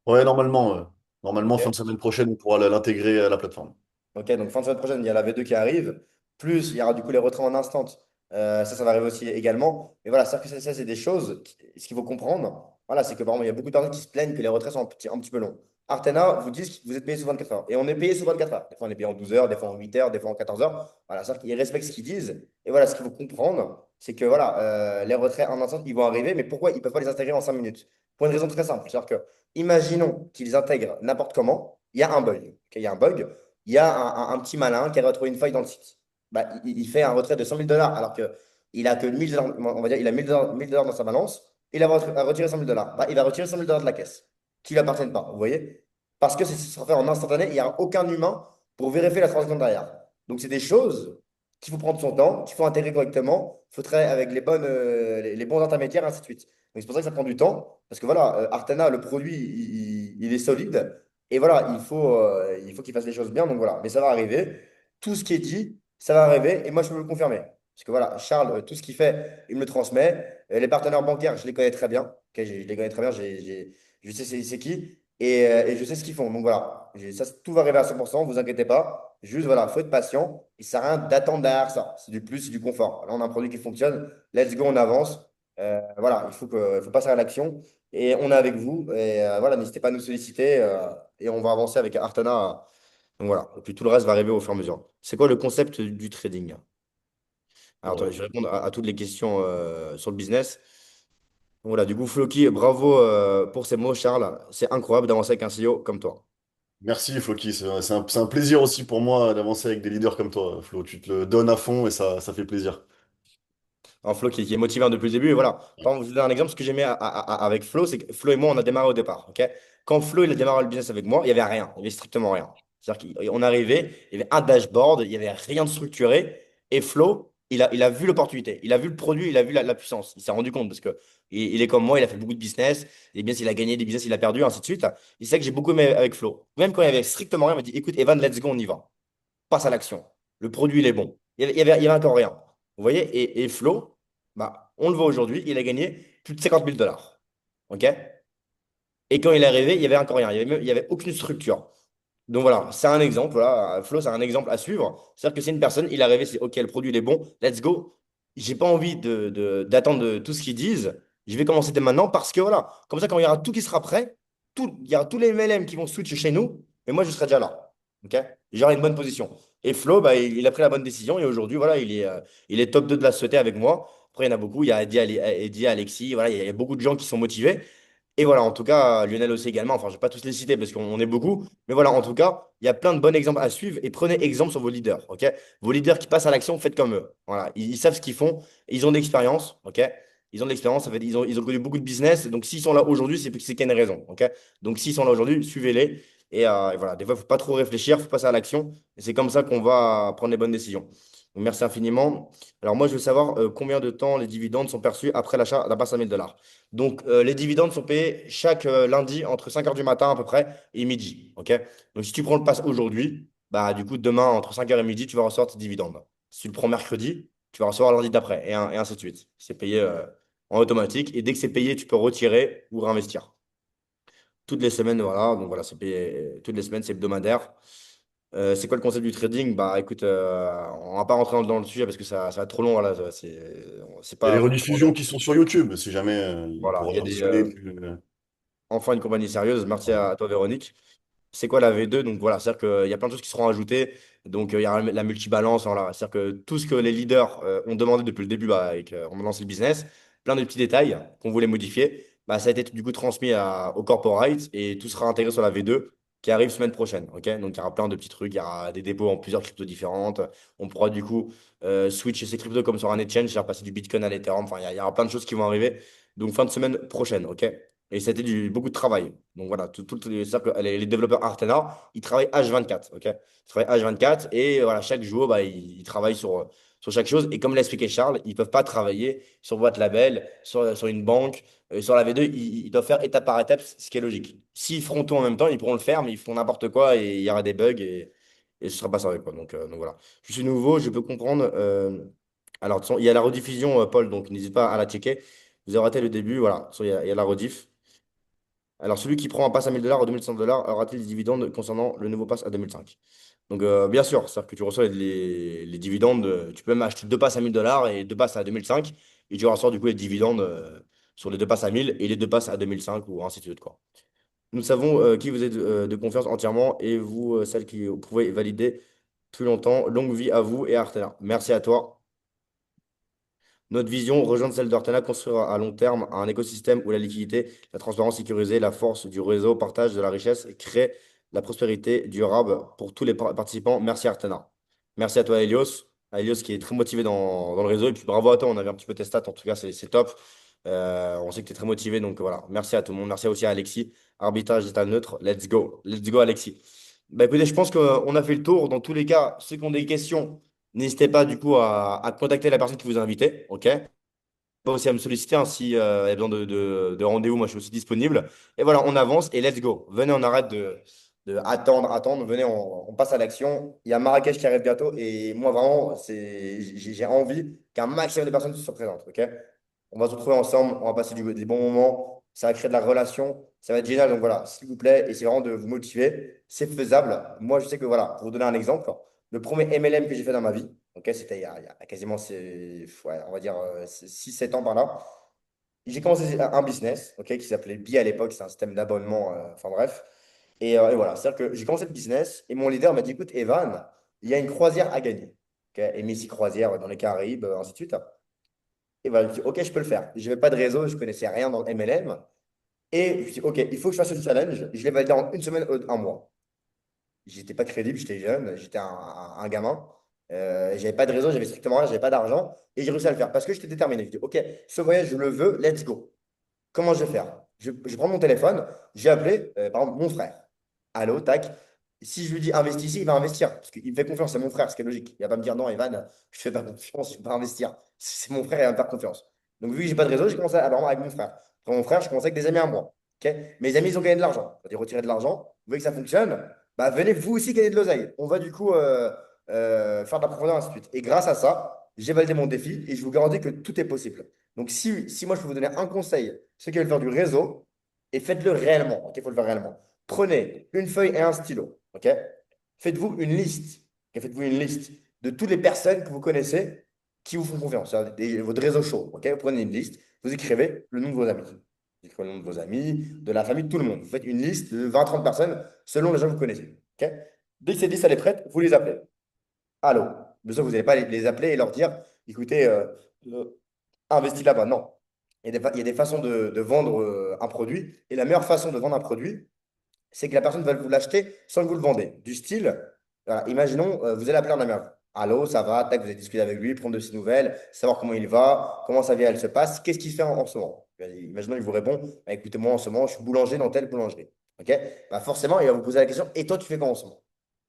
Ouais, normalement, fin de Ok. semaine prochaine, on pourra l'intégrer à la plateforme. Ok, donc fin de semaine prochaine, il y a la V2 qui arrive. Plus, il y aura du coup les retraits en instant. Ça va arriver aussi également. Mais voilà, ça, ça, c'est des choses. Ce qu'il faut comprendre, voilà, c'est que par exemple, il y a beaucoup de personnes qui se plaignent que les retraits sont un petit peu longs. Artena vous dit que vous êtes payé sous 24 heures. Et on est payé sous 24 heures. Des fois, on est payé en 12 heures, des fois en 8 heures, des fois en 14 heures. Voilà, c'est-à-dire qu'ils respectent ce qu'ils disent. Et voilà, ce qu'il faut comprendre, c'est que voilà, les retraits en instant, ils vont arriver. Mais pourquoi ils ne peuvent pas les intégrer en 5 minutes? Pour une raison très simple. C'est-à-dire que, imaginons qu'ils intègrent n'importe comment, il y a un bug. Ok, il y a un bug, il y a un petit malin qui a retrouvé une faille dans le site. Bah, il fait un retrait de 100 000 dollars alors qu'il a que 1000 dollars, on va dire, il a 1000 dollars dans sa balance. Il a retiré 100 000 dollars. Bah, il va retirer 100 000 dollars de la caisse qui ne lui appartiennent pas. Vous voyez? Parce que ce sera fait en instantané. Il n'y a aucun humain pour vérifier la transaction derrière. Donc, c'est des choses qu'il faut prendre son temps, qu'il faut intégrer correctement. Il faut travailler avec les bons intermédiaires, ainsi de suite. Donc, c'est pour ça que ça prend du temps. Parce que voilà, Artana, le produit, il est solide. Et voilà, il faut qu'il fasse les choses bien. Donc voilà, mais ça va arriver. Tout ce qui est dit, ça va arriver. Et moi, je peux le confirmer. Parce que voilà, Charles, tout ce qu'il fait, il me le transmet. Les partenaires bancaires, je les connais très bien. Ok, je les connais très bien. Je sais c'est qui. Et je sais ce qu'ils font. Donc voilà, ça, tout va arriver à 100%. Vous inquiétez pas. Juste, voilà, il faut être patient. Il ne sert à rien d'attendre derrière ça. C'est du plus, c'est du confort. Là, on a un produit qui fonctionne. Let's go, on avance. Voilà, il faut passer à l'action. Et on est avec vous. Et voilà, n'hésitez pas à nous solliciter. Et on va avancer avec Artana. Donc voilà. Et puis tout le reste va arriver au fur et à mesure. C'est quoi le concept du trading? Alors, attends, Ouais. je vais répondre à toutes les questions sur le business. Voilà, du coup, Floki, bravo pour ces mots, Charles. C'est incroyable d'avancer avec un CEO comme toi. Merci Floki, c'est un plaisir aussi pour moi d'avancer avec des leaders comme toi, Flo. Tu te le donnes à fond et ça fait plaisir. Un Flo qui est motivant depuis le début. Et voilà. Par exemple, je vous donne un exemple. Ce que j'aimais avec Flo, c'est que Flo et moi, on a démarré au départ. Ok. Quand Flo il a démarré le business avec moi, il n'y avait rien. Il n'y avait strictement rien. C'est-à-dire qu'on arrivait, il y avait un dashboard, il n'y avait rien de structuré. Et Flo, il a vu l'opportunité. Il a vu le produit, il a vu la puissance. Il s'est rendu compte parce que il est comme moi, il a fait beaucoup de business. Et bien, s'il a gagné des business, il a perdu, ainsi de suite. Il sait que j'ai beaucoup aimé avec Flo. Même quand il y avait strictement rien, il m'a dit, écoute, Evan, let's go, on y va. Passe à l'action. Le produit, il est bon. Il y avait encore rien. Vous voyez? Et Flo, bah, on le voit aujourd'hui, il a gagné plus de 50 000 $. OK? Et quand il est arrivé, il y avait encore rien. Il y avait aucune structure. Donc voilà, c'est un exemple. Voilà, Flo, c'est un exemple à suivre. C'est-à-dire que c'est une personne, il est arrivé, c'est OK, le produit il est bon, let's go. J'ai pas envie d'attendre tout ce qu'ils disent. Je vais commencer dès maintenant parce que voilà, comme ça, quand il y aura tout qui sera prêt, il y aura tous les MLM qui vont switch chez nous, et moi, je serai déjà là. OK? J'aurai une bonne position. Et Flo, bah, il a pris la bonne décision et aujourd'hui, voilà, il est top 2 de la société avec moi. Après, il y en a beaucoup. Il y a Eddie, Alexis, voilà, il y a beaucoup de gens qui sont motivés. Et voilà, en tout cas, Lionel aussi également. Enfin, je ne vais pas tous les citer parce qu'on est beaucoup. Mais voilà, en tout cas, il y a plein de bons exemples à suivre et prenez exemple sur vos leaders. OK? Vos leaders qui passent à l'action, faites comme eux. Voilà, ils savent ce qu'ils font. Ils ont de l'expérience. OK? Ils ont de l'expérience. Ça fait, ils ont connu beaucoup de business. Donc, s'ils sont là aujourd'hui, c'est qu'il y a une raison. OK? Donc, s'ils sont là aujourd'hui, suivez-les. Et voilà, des fois, il ne faut pas trop réfléchir. Il faut passer à l'action. Et c'est comme ça qu'on va prendre les bonnes décisions. Donc, merci infiniment. Alors, moi, je veux savoir combien de temps les dividendes sont perçus après l'achat d'un pass à 1 000 $. Donc, les dividendes sont payés chaque lundi entre 5 heures du matin à peu près et midi. OK? Donc, si tu prends le pass aujourd'hui, bah, du coup, demain, entre 5 heures et midi, tu vas recevoir tes dividendes. Si tu le prends mercredi, tu vas recevoir lundi d'après et ainsi de suite. C'est payé en automatique. Et dès que c'est payé, tu peux retirer ou réinvestir. Toutes les semaines, voilà. Donc, voilà, c'est payé toutes les semaines, c'est hebdomadaire. C'est quoi le concept du trading? Bah, écoute, on va pas rentrer dans le sujet parce que ça va être trop long. Voilà, c'est Il y a pas les forcément. rediffusions qui sont sur YouTube, si jamais il Voilà, il pourra y a des. harceler. Enfin, une compagnie sérieuse. Merci à toi, Véronique. C'est quoi la V2? Donc voilà, c'est-à-dire qu'il y a plein de choses qui seront ajoutées. Donc il y a la multibalance. Voilà. C'est-à-dire que tout ce que les leaders ont demandé depuis le début bah, on a lancé le business, plein de petits détails qu'on voulait modifier, bah, ça a été du coup transmis au corporate et tout sera intégré sur la V2 qui arrive semaine prochaine. Ok. Donc il y aura plein de petits trucs, il y aura des dépôts en plusieurs cryptos différentes. On pourra du coup switcher ces cryptos comme sur un exchange, c'est-à-dire passer du Bitcoin à l'Ethereum. Enfin, il y aura plein de choses qui vont arriver. Donc fin de semaine prochaine. Ok. Et c'était beaucoup de travail. Donc voilà, c'est-à-dire que les développeurs Artena, ils travaillent H24, ok? Ils travaillent H24 et voilà, chaque jour, bah, ils travaillent sur chaque chose. Et comme l'a expliqué Charles, ils ne peuvent pas travailler sur boîte label, sur une banque, sur la V2, ils doivent faire étape par étape, ce qui est logique. S'ils feront tout en même temps, ils pourront le faire, mais ils font n'importe quoi et il y aura des bugs et ce ne sera pas sérieux, quoi. Donc voilà. Je suis nouveau, je peux comprendre. Alors, de toute façon, il y a la rediffusion, Paul, donc n'hésite pas à la checker. Vous avez raté le début, voilà. Il y a la rediff. Alors, celui qui prend un pass à 1 000 $ ou 2 100 $ aura-t-il des dividendes concernant le nouveau pass à 2005? Donc, bien sûr, c'est-à-dire que tu reçois les dividendes. Tu peux même acheter deux passes à 1 000 $ et deux passes à 2005. Et tu reçois du coup les dividendes sur les deux passes à 1 000 et les deux passes à 2005 ou ainsi de suite, quoi. Nous savons qui vous êtes de confiance entièrement et vous, celle qui pouvez valider plus longtemps. Longue vie à vous et à Artela. Merci à toi. Notre vision, rejoindre celle d'Ortena, construire à long terme un écosystème où la liquidité, la transparence sécurisée, la force du réseau, partage de la richesse et crée la prospérité durable pour tous les participants. Merci Artena. Merci à toi Elios. Elios qui est très motivé dans le réseau. Et puis bravo à toi, on avait un petit peu tes stats, en tout cas c'est top. On sait que tu es très motivé, donc voilà. Merci à tout le monde. Merci aussi à Alexis. Arbitrage état neutre. Let's go. Let's go Alexis. Bah écoutez, je pense qu'on a fait le tour. Dans tous les cas, ceux qui ont des questions, n'hésitez pas du coup à contacter la personne qui vous a invité. OK? Pas aussi à me solliciter hein, si il y a besoin de rendez-vous. Moi, je suis aussi disponible. Et voilà, on avance et let's go. Venez, on arrête de attendre. Venez, on passe à l'action. Il y a Marrakech qui arrive bientôt et moi, vraiment, j'ai envie qu'un maximum de personnes se soient présentes. OK? On va se retrouver ensemble. On va passer des bons moments. Ça va créer de la relation. Ça va être génial. Donc voilà, s'il vous plaît, essayez vraiment de vous motiver. C'est faisable. Moi, je sais que voilà, pour vous donner un exemple, le premier MLM que j'ai fait dans ma vie, ok, c'était il y a quasiment, ouais, on va dire, 6-7 ans par là. J'ai commencé un business ok, qui s'appelait Bi à l'époque, c'est un système d'abonnement, enfin bref. Et voilà, c'est-à-dire que j'ai commencé le business et mon leader m'a dit, écoute, Evan, il y a une croisière à gagner. ok, et Messi Croisière dans les Caraïbes, ainsi de suite. Et voilà, je me dis, ok, je peux le faire. Je n'avais pas de réseau, je connaissais rien dans le MLM. Et je me dis, ok, il faut que je fasse ce challenge. Je l'ai validé en une semaine, un mois. J'étais pas crédible, j'étais jeune, j'étais un gamin. J'avais pas de réseau, j'avais strictement rien, j'avais pas d'argent. Et j'ai réussi à le faire parce que j'étais déterminé. Je dis, ok, ce voyage, je le veux, let's go. Comment je vais faire? Je prends mon téléphone, j'ai appelé, par exemple, mon frère. Allô, tac. Si je lui dis investis ici, il va investir. Parce qu'il me fait confiance, c'est mon frère, ce qui est logique. Il va pas me dire non, Evan, je fais pas confiance, je vais pas investir. C'est mon frère, il va me faire confiance. Donc, vu que j'ai pas de réseau, j'ai commencé à, par exemple, avec mon frère. Après mon frère, je commençais avec des amis à moi. Ok. Mes amis, ils ont gagné de l'argent. Ils ont retiré de l'argent. Vous voyez que ça fonctionne? Bah, venez vous aussi gagner de l'oseille. On va du coup faire de la profondeur, ainsi de suite. Et grâce à ça, j'ai validé mon défi et je vous garantis que tout est possible. Donc, si moi, je peux vous donner un conseil, ceux qui veulent faire du réseau, et faites-le réellement. Ok, il faut le faire réellement. Prenez une feuille et un stylo. Ok, faites-vous une liste. Ok, faites-vous une liste de toutes les personnes que vous connaissez qui vous font confiance. Votre réseau chaud. Ok, vous prenez une liste, vous écrivez le nom de vos amis. Vous écrivez le nom de vos amis, de la famille, de tout le monde. Vous faites une liste de 20-30 personnes selon les gens que vous connaissez. Ok, dès que cette liste elle est prête, vous les appelez. Allô. Bien sûr, vous n'allez pas les appeler et leur dire, écoutez, euh, investis là-bas. Non. Il y a des façons de vendre un produit. Et la meilleure façon de vendre un produit, c'est que la personne va vous l'acheter sans que vous le vendez. Du style, voilà, imaginons, vous allez appeler un ami à vous. Allô, ça va, tac, vous allez discuter avec lui, prendre de ses nouvelles, savoir comment il va, comment sa vie elle se passe, qu'est-ce qu'il fait en ce moment. Imaginons, il vous répond, bah, écoutez, moi en ce moment, je suis boulanger dans telle boulangerie. Ok. Bah, forcément, il va vous poser la question, et toi, tu fais quoi en ce moment?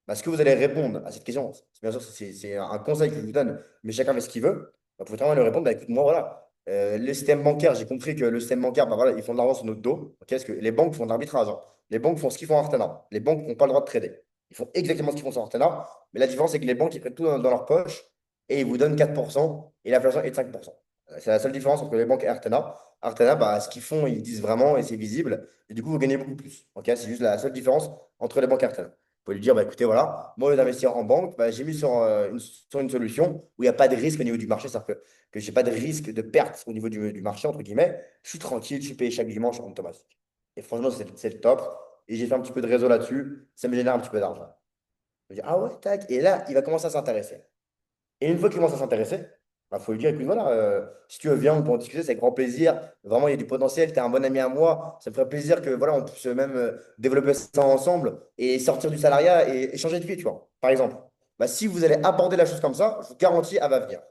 Bah, ce que vous allez répondre à cette question, bien sûr, c'est un conseil que je vous donne, mais chacun fait ce qu'il veut. Bah, vous pouvez vraiment lui répondre, bah, écoute, moi, voilà, le système bancaire, j'ai compris que le système bancaire, bah, voilà, ils font de l'argent sur notre dos. Ok. Parce que les banques font de l'arbitrage, hein. Les banques font ce qu'ils font en Artana. Les banques n'ont pas le droit de trader. Ils font exactement ce qu'ils font sur Artana. Mais la différence, c'est que les banques, ils prennent tout dans leur poche et ils vous donnent 4% et l'inflation est de 5%. C'est la seule différence entre les banques et Artana. Artana, bah, ce qu'ils font, ils disent vraiment et c'est visible. Et du coup, vous gagnez beaucoup plus. Ok. C'est juste la seule différence entre les banques et Artana. Vous pouvez lui dire, bah, écoutez, voilà, moi, au lieu d'investir en banque, bah, j'ai mis sur une solution où il n'y a pas de risque au niveau du marché. C'est-à-dire que je n'ai pas de risque de perte au niveau du marché, entre guillemets. Je suis tranquille, je suis payé chaque dimanche en automatique. Et franchement, c'est le top. Et j'ai fait un petit peu de réseau là-dessus. Ça me génère un petit peu d'argent. Je me dis, ah ouais, tac. Et là, il va commencer à s'intéresser. Et une fois qu'il commence à s'intéresser, il faut lui dire, écoute, voilà, si tu veux, viens, on peut en discuter, c'est avec grand plaisir. Vraiment, il y a du potentiel, tu es un bon ami à moi. Ça me ferait plaisir que voilà, on puisse même développer ça ensemble et sortir du salariat et changer de vie, tu vois. Par exemple, bah, si vous allez aborder la chose comme ça, je vous garantis, elle va venir.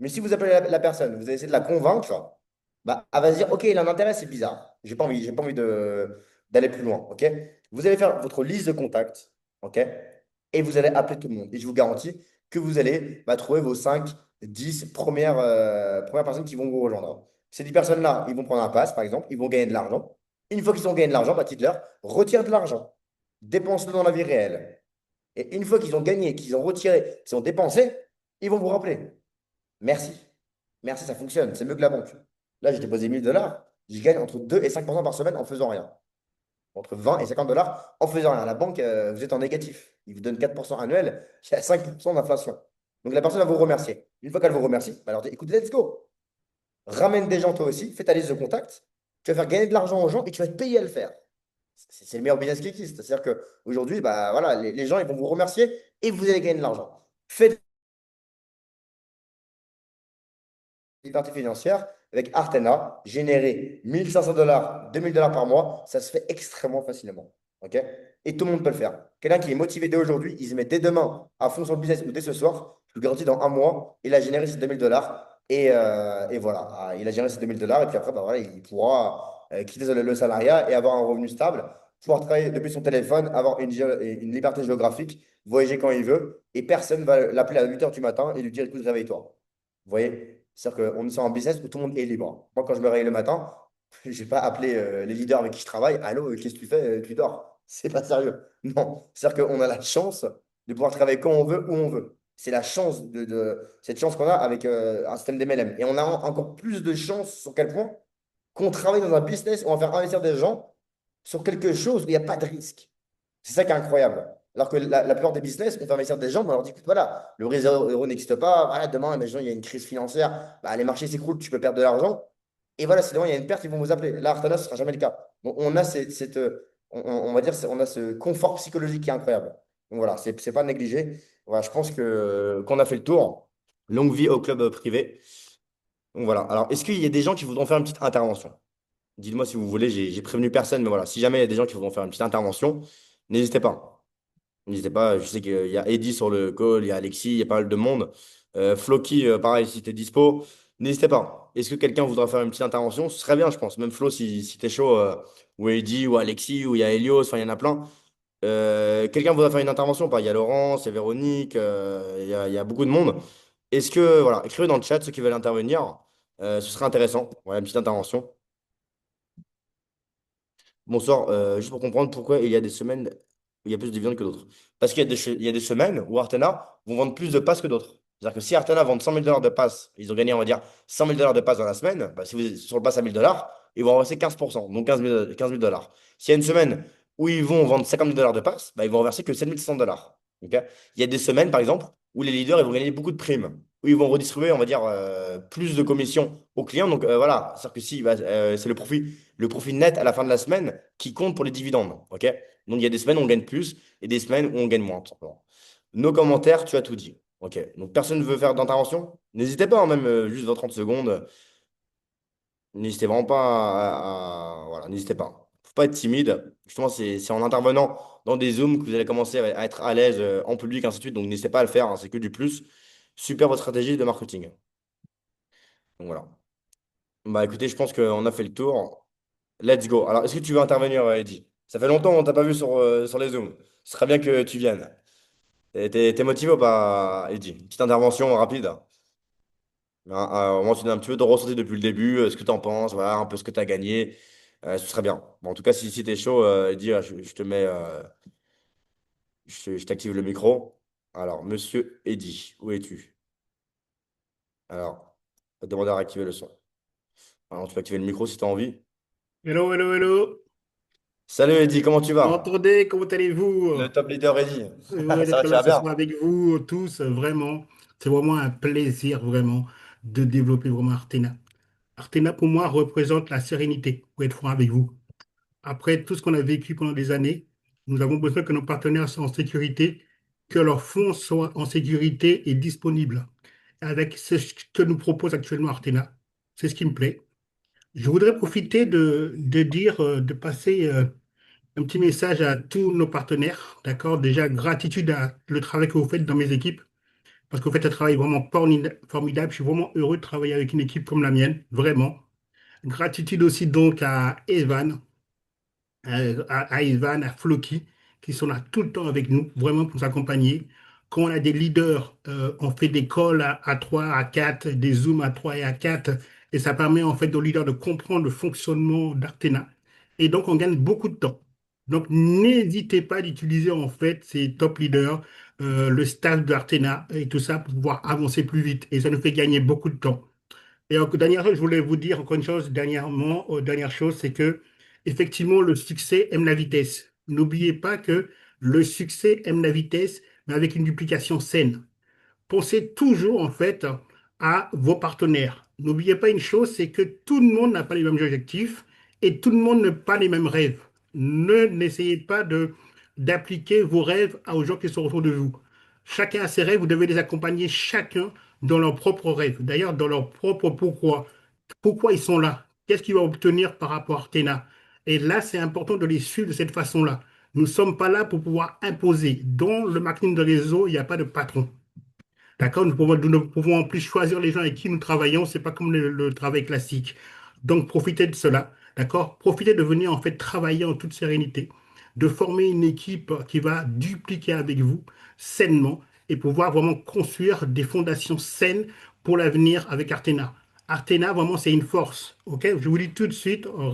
Mais si vous appelez la personne, vous allez essayer de la convaincre, tu vois, bah, elle va se dire, OK, il a un intérêt, c'est bizarre. J'ai pas envie d'aller plus loin. OK? Vous allez faire votre liste de contacts. OK? Et vous allez appeler tout le monde. Et je vous garantis que vous allez trouver vos 5 10 premières personnes qui vont vous rejoindre. Ces 10 personnes-là, ils vont prendre un pass, par exemple, ils vont gagner de l'argent. Une fois qu'ils ont gagné de l'argent, bah, dites-leur, retire de l'argent. Dépense-le dans la vie réelle. Et une fois qu'ils ont gagné, qu'ils ont retiré, qu'ils ont dépensé, ils vont vous rappeler. Merci. Merci, ça fonctionne. C'est mieux que la banque. Là, j'ai déposé 1000 $. Je gagne entre 2 et 5% par semaine en faisant rien. Entre 20 et 50 $ en faisant rien. La banque, vous êtes en négatif. Ils vous donnent 4% annuel. Il y a 5% d'inflation. Donc la personne va vous remercier. Une fois qu'elle vous remercie, bah, alors dit, écoute, let's go. Ramène des gens toi aussi. Fais ta liste de contacts. Tu vas faire gagner de l'argent aux gens et tu vas être payé à le faire. C'est le meilleur business qui existe. C'est-à-dire qu'aujourd'hui, bah, voilà, les gens ils vont vous remercier et vous allez gagner de l'argent. Faites liberté financière avec Artena, générer 1500 $, 2000 $ par mois, ça se fait extrêmement facilement. OK? Et tout le monde peut le faire. Quelqu'un qui est motivé dès aujourd'hui, il se met dès demain à fond sur le business ou dès ce soir, je vous garantis, dans un mois, il a généré ses 2000 $. Et voilà. Il a généré ses 2000 $ et puis après, bah, voilà, il pourra quitter le salariat et avoir un revenu stable, pouvoir travailler depuis son téléphone, avoir une liberté géographique, voyager quand il veut et personne ne va l'appeler à 8 h du matin et lui dire, écoute, réveille-toi. Vous voyez? C'est-à-dire qu'on est sur un business où tout le monde est libre. Moi, quand je me réveille le matin, je ne vais pas appeler les leaders avec qui je travaille. Allô, qu'est-ce que tu fais? Tu dors. C'est pas sérieux. Non. C'est-à-dire qu'on a la chance de pouvoir travailler quand on veut, où on veut. C'est la chance cette chance qu'on a avec un système d'MLM. Et on a encore plus de chance sur quel point qu'on travaille dans un business où on va faire investir des gens sur quelque chose où il n'y a pas de risque. C'est ça qui est incroyable. Alors que la plupart des business, on fait investir des gens, mais on leur dit, écoute, voilà, le réseau euro n'existe pas, voilà, demain, imaginons, il y a une crise financière, bah, les marchés s'écroulent, tu peux perdre de l'argent. Et voilà, si demain, il y a une perte, ils vont vous appeler. Là, Artana, ce ne sera jamais le cas. Donc, on a on va dire, on a ce confort psychologique qui est incroyable. Donc voilà, c'est pas négligé. Voilà, je pense que qu'on a fait le tour. Longue vie au club privé. Donc voilà. Alors, est-ce qu'il y a des gens qui voudront faire une petite intervention? Dites-moi si vous voulez, j'ai prévenu personne, mais voilà, si jamais il y a des gens qui voudront faire une petite intervention, n'hésitez pas. N'hésitez pas, je sais qu'il y a Eddy sur le call, il y a Alexis, il y a pas mal de monde. Floki, pareil, si tu es dispo, n'hésitez pas. Est-ce que quelqu'un voudra faire une petite intervention? Ce serait bien, je pense. Même Flo, si tu es chaud, ou Eddy, ou Alexis, ou il y a Elios, enfin, il y en a plein. Quelqu'un voudra faire une intervention ou pas? Il y a Laurence, il y a Véronique, il y a beaucoup de monde. Est-ce que, voilà, écrivez dans le chat ceux qui veulent intervenir. Ce serait intéressant. Voilà, une petite intervention. Bonsoir, juste pour comprendre pourquoi il y a des semaines où il y a plus de viande que d'autres. Parce qu'il y a il y a des semaines où Artena vont vendre plus de passes que d'autres. C'est-à-dire que si Artena vend 100 000 de passes, ils ont gagné, on va dire, 100 000 de passes dans la semaine, bah, si vous êtes sur le pass à 1 000 ils vont reverser 15%, donc 15 000 dollars. S'il y a une semaine où ils vont vendre 50 000 de passes, bah, ils vont reverser que 7 500 dollars. Ok. Il y a des semaines, par exemple, où les leaders ils vont gagner beaucoup de primes, où ils vont redistribuer, on va dire, plus de commissions aux clients. Donc voilà, c'est-à-dire que si, bah, c'est le profit net à la fin de la semaine qui compte pour les dividendes. Ok. Donc il y a des semaines où on gagne plus et des semaines où on gagne moins, tout simplement. Nos commentaires, tu as tout dit. Ok. Donc personne ne veut faire d'intervention? N'hésitez pas, hein, même juste 20-30 secondes. N'hésitez vraiment pas voilà, n'hésitez pas. Faut pas être timide. Justement, c'est en intervenant dans des Zooms que vous allez commencer à être à l'aise en public, ainsi de suite. Donc n'hésitez pas à le faire, hein, c'est que du plus. Super votre stratégie de marketing. Donc voilà. Bah écoutez, je pense qu'on a fait le tour. Let's go. Alors, est-ce que tu veux intervenir, Eddy? Ça fait longtemps qu'on t'a pas vu sur les Zooms. Ce serait bien que tu viennes. T'es motivé ou pas, Eddy? Petite intervention rapide. Au moins, tu donnes un petit peu de ressenti depuis le début, ce que tu en penses, voilà, un peu ce que tu as gagné. Ce serait bien. Bon, en tout cas, si tu es chaud, Eddy, je te mets, je t'active le micro. Alors, monsieur Eddy, où es-tu? Alors, on va te demander à réactiver le son. Alors, tu peux activer le micro si tu as envie. Hello, hello, hello. Salut Eddy, comment tu vas? Entendez, comment allez-vous? Le top leader Eddy. Heureux Ça va, d'être tu là vas ce bien? soir avec vous tous, vraiment. C'est vraiment un plaisir, vraiment, de développer vraiment Artena. Artena, pour moi, représente la sérénité, pour être franc avec vous. Après tout ce qu'on a vécu pendant des années, nous avons besoin que nos partenaires soient en sécurité, que leurs fonds soient en sécurité et disponibles. Avec ce que nous propose actuellement Artena, c'est ce qui me plaît. Je voudrais profiter de dire, de passer un petit message à tous nos partenaires, d'accord? Déjà, gratitude à le travail que vous faites dans mes équipes, parce que vous faites un travail vraiment formidable. Je suis vraiment heureux de travailler avec une équipe comme la mienne, vraiment. Gratitude aussi donc à Evan, à Ivan, à Floki, qui sont là tout le temps avec nous, vraiment pour nous accompagner. Quand on a des leaders, on fait des calls à 3, à 4, des Zooms à 3 et à 4, et ça permet en fait aux leaders de comprendre le fonctionnement d'Artena. Et donc, on gagne beaucoup de temps. Donc, n'hésitez pas d'utiliser en fait ces top leaders, le staff d'Artena et tout ça pour pouvoir avancer plus vite. Et ça nous fait gagner beaucoup de temps. Et dernière chose, je voulais vous dire encore une chose dernièrement, dernière chose, c'est que effectivement le succès aime la vitesse. N'oubliez pas que le succès aime la vitesse, mais avec une duplication saine. Pensez toujours en fait à vos partenaires. N'oubliez pas une chose, c'est que tout le monde n'a pas les mêmes objectifs et tout le monde n'a pas les mêmes rêves. N'essayez pas d'appliquer vos rêves aux gens qui sont autour de vous. Chacun a ses rêves, vous devez les accompagner chacun dans leurs propres rêves, d'ailleurs dans leur propre pourquoi. Pourquoi ils sont là? Qu'est-ce qu'ils vont obtenir par rapport à Artena? Et là, c'est important de les suivre de cette façon-là. Nous ne sommes pas là pour pouvoir imposer. Dans le marketing de réseau, il n'y a pas de patron. D'accord? Nous pouvons en plus choisir les gens avec qui nous travaillons. C'est pas comme le travail classique. Donc, profitez de cela. D'accord? Profitez de venir en fait travailler en toute sérénité, de former une équipe qui va dupliquer avec vous sainement et pouvoir vraiment construire des fondations saines pour l'avenir avec Artena. Artena, vraiment, c'est une force. OK? Je vous dis tout de suite, en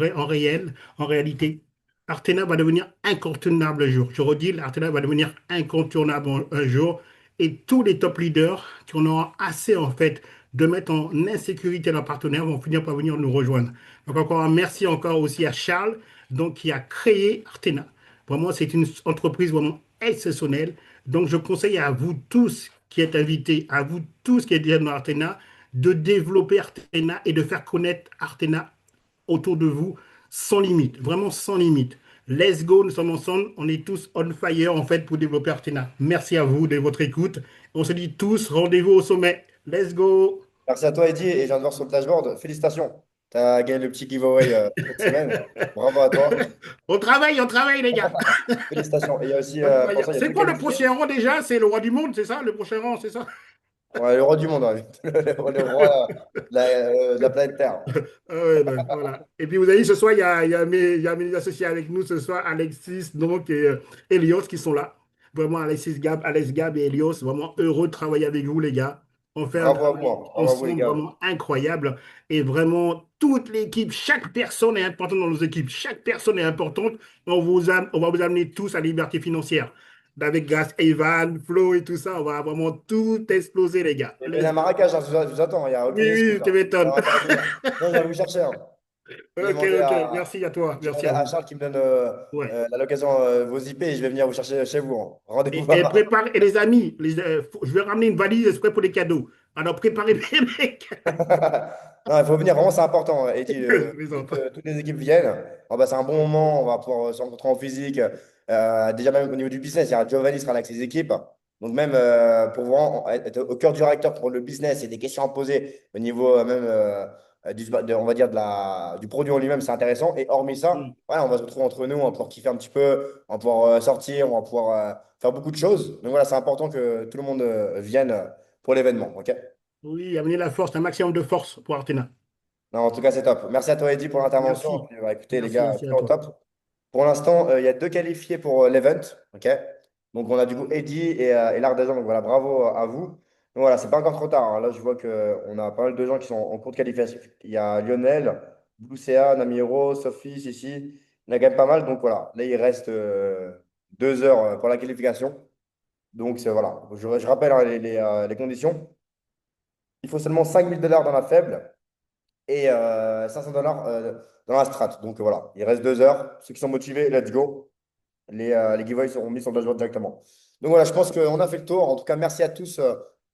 réalité, Artena va devenir incontournable un jour. Je redis, Artena va devenir incontournable un jour et tous les top leaders qui en auront assez en fait de mettre en insécurité leurs partenaires vont finir par venir nous rejoindre. Donc encore un merci encore aussi à Charles donc, qui a créé Artena. Vraiment, c'est une entreprise vraiment exceptionnelle. Donc je conseille à vous tous qui êtes invités, à vous tous qui êtes déjà dans Artena, de développer Artena et de faire connaître Artena autour de vous sans limite, vraiment sans limite. Let's go, nous sommes ensemble. On est tous on fire en fait pour développer Artena. Merci à vous de votre écoute. On se dit tous rendez-vous au sommet. Let's go. Merci à toi, Eddy. Et je viens de voir sur le dashboard. Félicitations. Tu as gagné le petit giveaway cette semaine. Bravo à toi. On travaille, les gars. Félicitations. Et il y a aussi, On pour fire. ça, il y a C'est deux quoi le qualifiés. prochain rang déjà? C'est le roi du monde, c'est ça? Le prochain rang, c'est ça? Ouais, le roi du monde, ouais. Le roi de la planète Terre. Ah ouais, ben, voilà. Et puis vous avez dit, ce soir, il y a mes associés avec nous ce soir, Alexis, donc, et Elios qui sont là. Vraiment, Alexis Gab, Alex Gab et Elios, vraiment heureux de travailler avec vous, les gars. On fait un Bravo à vous, travail hein. Bravo à vous, les ensemble gars. vraiment incroyable. Et vraiment, toute l'équipe, chaque personne est importante dans nos équipes. Chaque personne est importante. On va vous amener tous à la liberté financière. Avec grâce à Evan, Flo et tout ça, on va vraiment tout exploser, les gars. Et venez à Let's go. Marrakech, hein, je vous attends. Il n'y a aucune Oui, excuse, oui, tu hein. m'étonnes. Non, non, je vais vous chercher, hein. Je vais Ok, demander ok. Merci à toi. je vais Merci demander à à vous. Charles qui me donne Ouais. la location vos IP et je vais venir vous chercher chez vous, hein. Rendez-vous Et là-bas. prépare, et les amis, je vais ramener une valise exprès pour les cadeaux. Alors préparez bien, mec. Non, il faut venir, vraiment, c'est important. Et Je plaisante. toutes les équipes viennent. Ah bah, c'est un bon moment, on va pouvoir se rencontrer en physique. Déjà, même au niveau du business, il y a Giovanni qui sera là avec ses équipes. Donc, même pour vraiment être au cœur du réacteur pour le business et des questions à poser au niveau même, on va dire, du produit en lui-même, c'est intéressant. Et hormis Mm. ça, voilà, on va se retrouver entre nous, on va pouvoir kiffer un petit peu, on va pouvoir sortir, on va pouvoir faire beaucoup de choses. Donc, voilà, c'est important que tout le monde vienne pour l'événement. OK? Oui, amenez la force, un maximum de force pour Artena. Non, en tout cas, c'est top. Merci à toi, Eddy, pour l'intervention. Merci. Puis, bah, écoutez, les Merci, gars, merci à très au toi. top. Pour l'instant, il y a deux qualifiés pour l'event. OK? Donc, on a du coup Eddy et l'Art des Hommes. Donc, voilà, bravo à vous. Donc, voilà, c'est pas encore trop tard, hein. Là, je vois qu'on a pas mal de gens qui sont en cours de qualification. Il y a Lionel, Bloucéa, Namiro, Sophie, Sissi. Il y en a quand même pas mal. Donc, voilà, là, il reste 2 heures pour la qualification. Donc, voilà. Je rappelle, hein, les conditions. Il faut seulement 5 000 $ dans la faible et 500 $ dans la strat. Donc voilà, il reste 2 heures. Ceux qui sont motivés, let's go. Les giveaways seront mis sur le dashboard directement. Donc voilà, je pense qu'on a fait le tour. En tout cas, merci à tous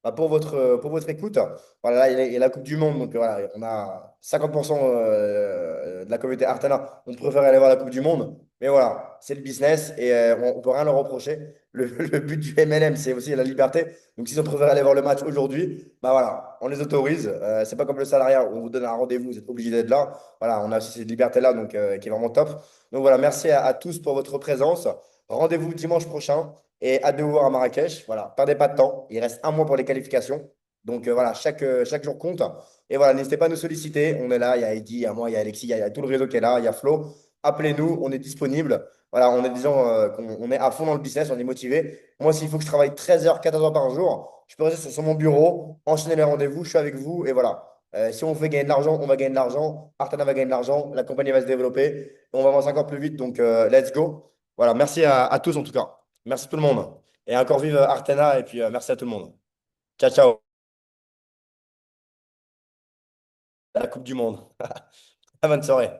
bah, pour votre écoute. Voilà, là, il y a la Coupe du Monde. Donc voilà, on a 50% de la communauté Artana. On préfère aller voir la Coupe du Monde. Mais voilà, c'est le business et on ne peut rien leur reprocher. Le but du MLM, c'est aussi la liberté. Donc s'ils ont préféré aller voir le match aujourd'hui, bah voilà, on les autorise. C'est pas comme le salariat où on vous donne un rendez-vous, vous êtes obligé d'être là. Voilà, on a aussi cette liberté-là donc, qui est vraiment top. Donc voilà, merci à tous pour votre présence. Rendez-vous dimanche prochain et hâte de vous voir à Marrakech. Voilà, perdez pas de temps. Il reste un mois pour les qualifications. Donc voilà, chaque jour compte. Et voilà, n'hésitez pas à nous solliciter. On est là, il y a Eddy, il y a moi, il y a Alexis, il y a tout le réseau qui est là, il y a Flo. Appelez-nous, on est disponible. Voilà, on est des gens, on est à fond dans le business, on est motivé. Moi, s'il faut que je travaille 13 heures, 14 heures par jour, je peux rester sur mon bureau, enchaîner les rendez-vous, je suis avec vous et voilà. Si on fait gagner de l'argent, on va gagner de l'argent. Artana va gagner de l'argent, la compagnie va se développer et on va avancer encore plus vite. Donc, let's go. Voilà, merci à tous en tout cas. Merci tout le monde. Et encore vive Artana et puis merci à tout le monde. Ciao, ciao. La Coupe du Monde. Bonne soirée.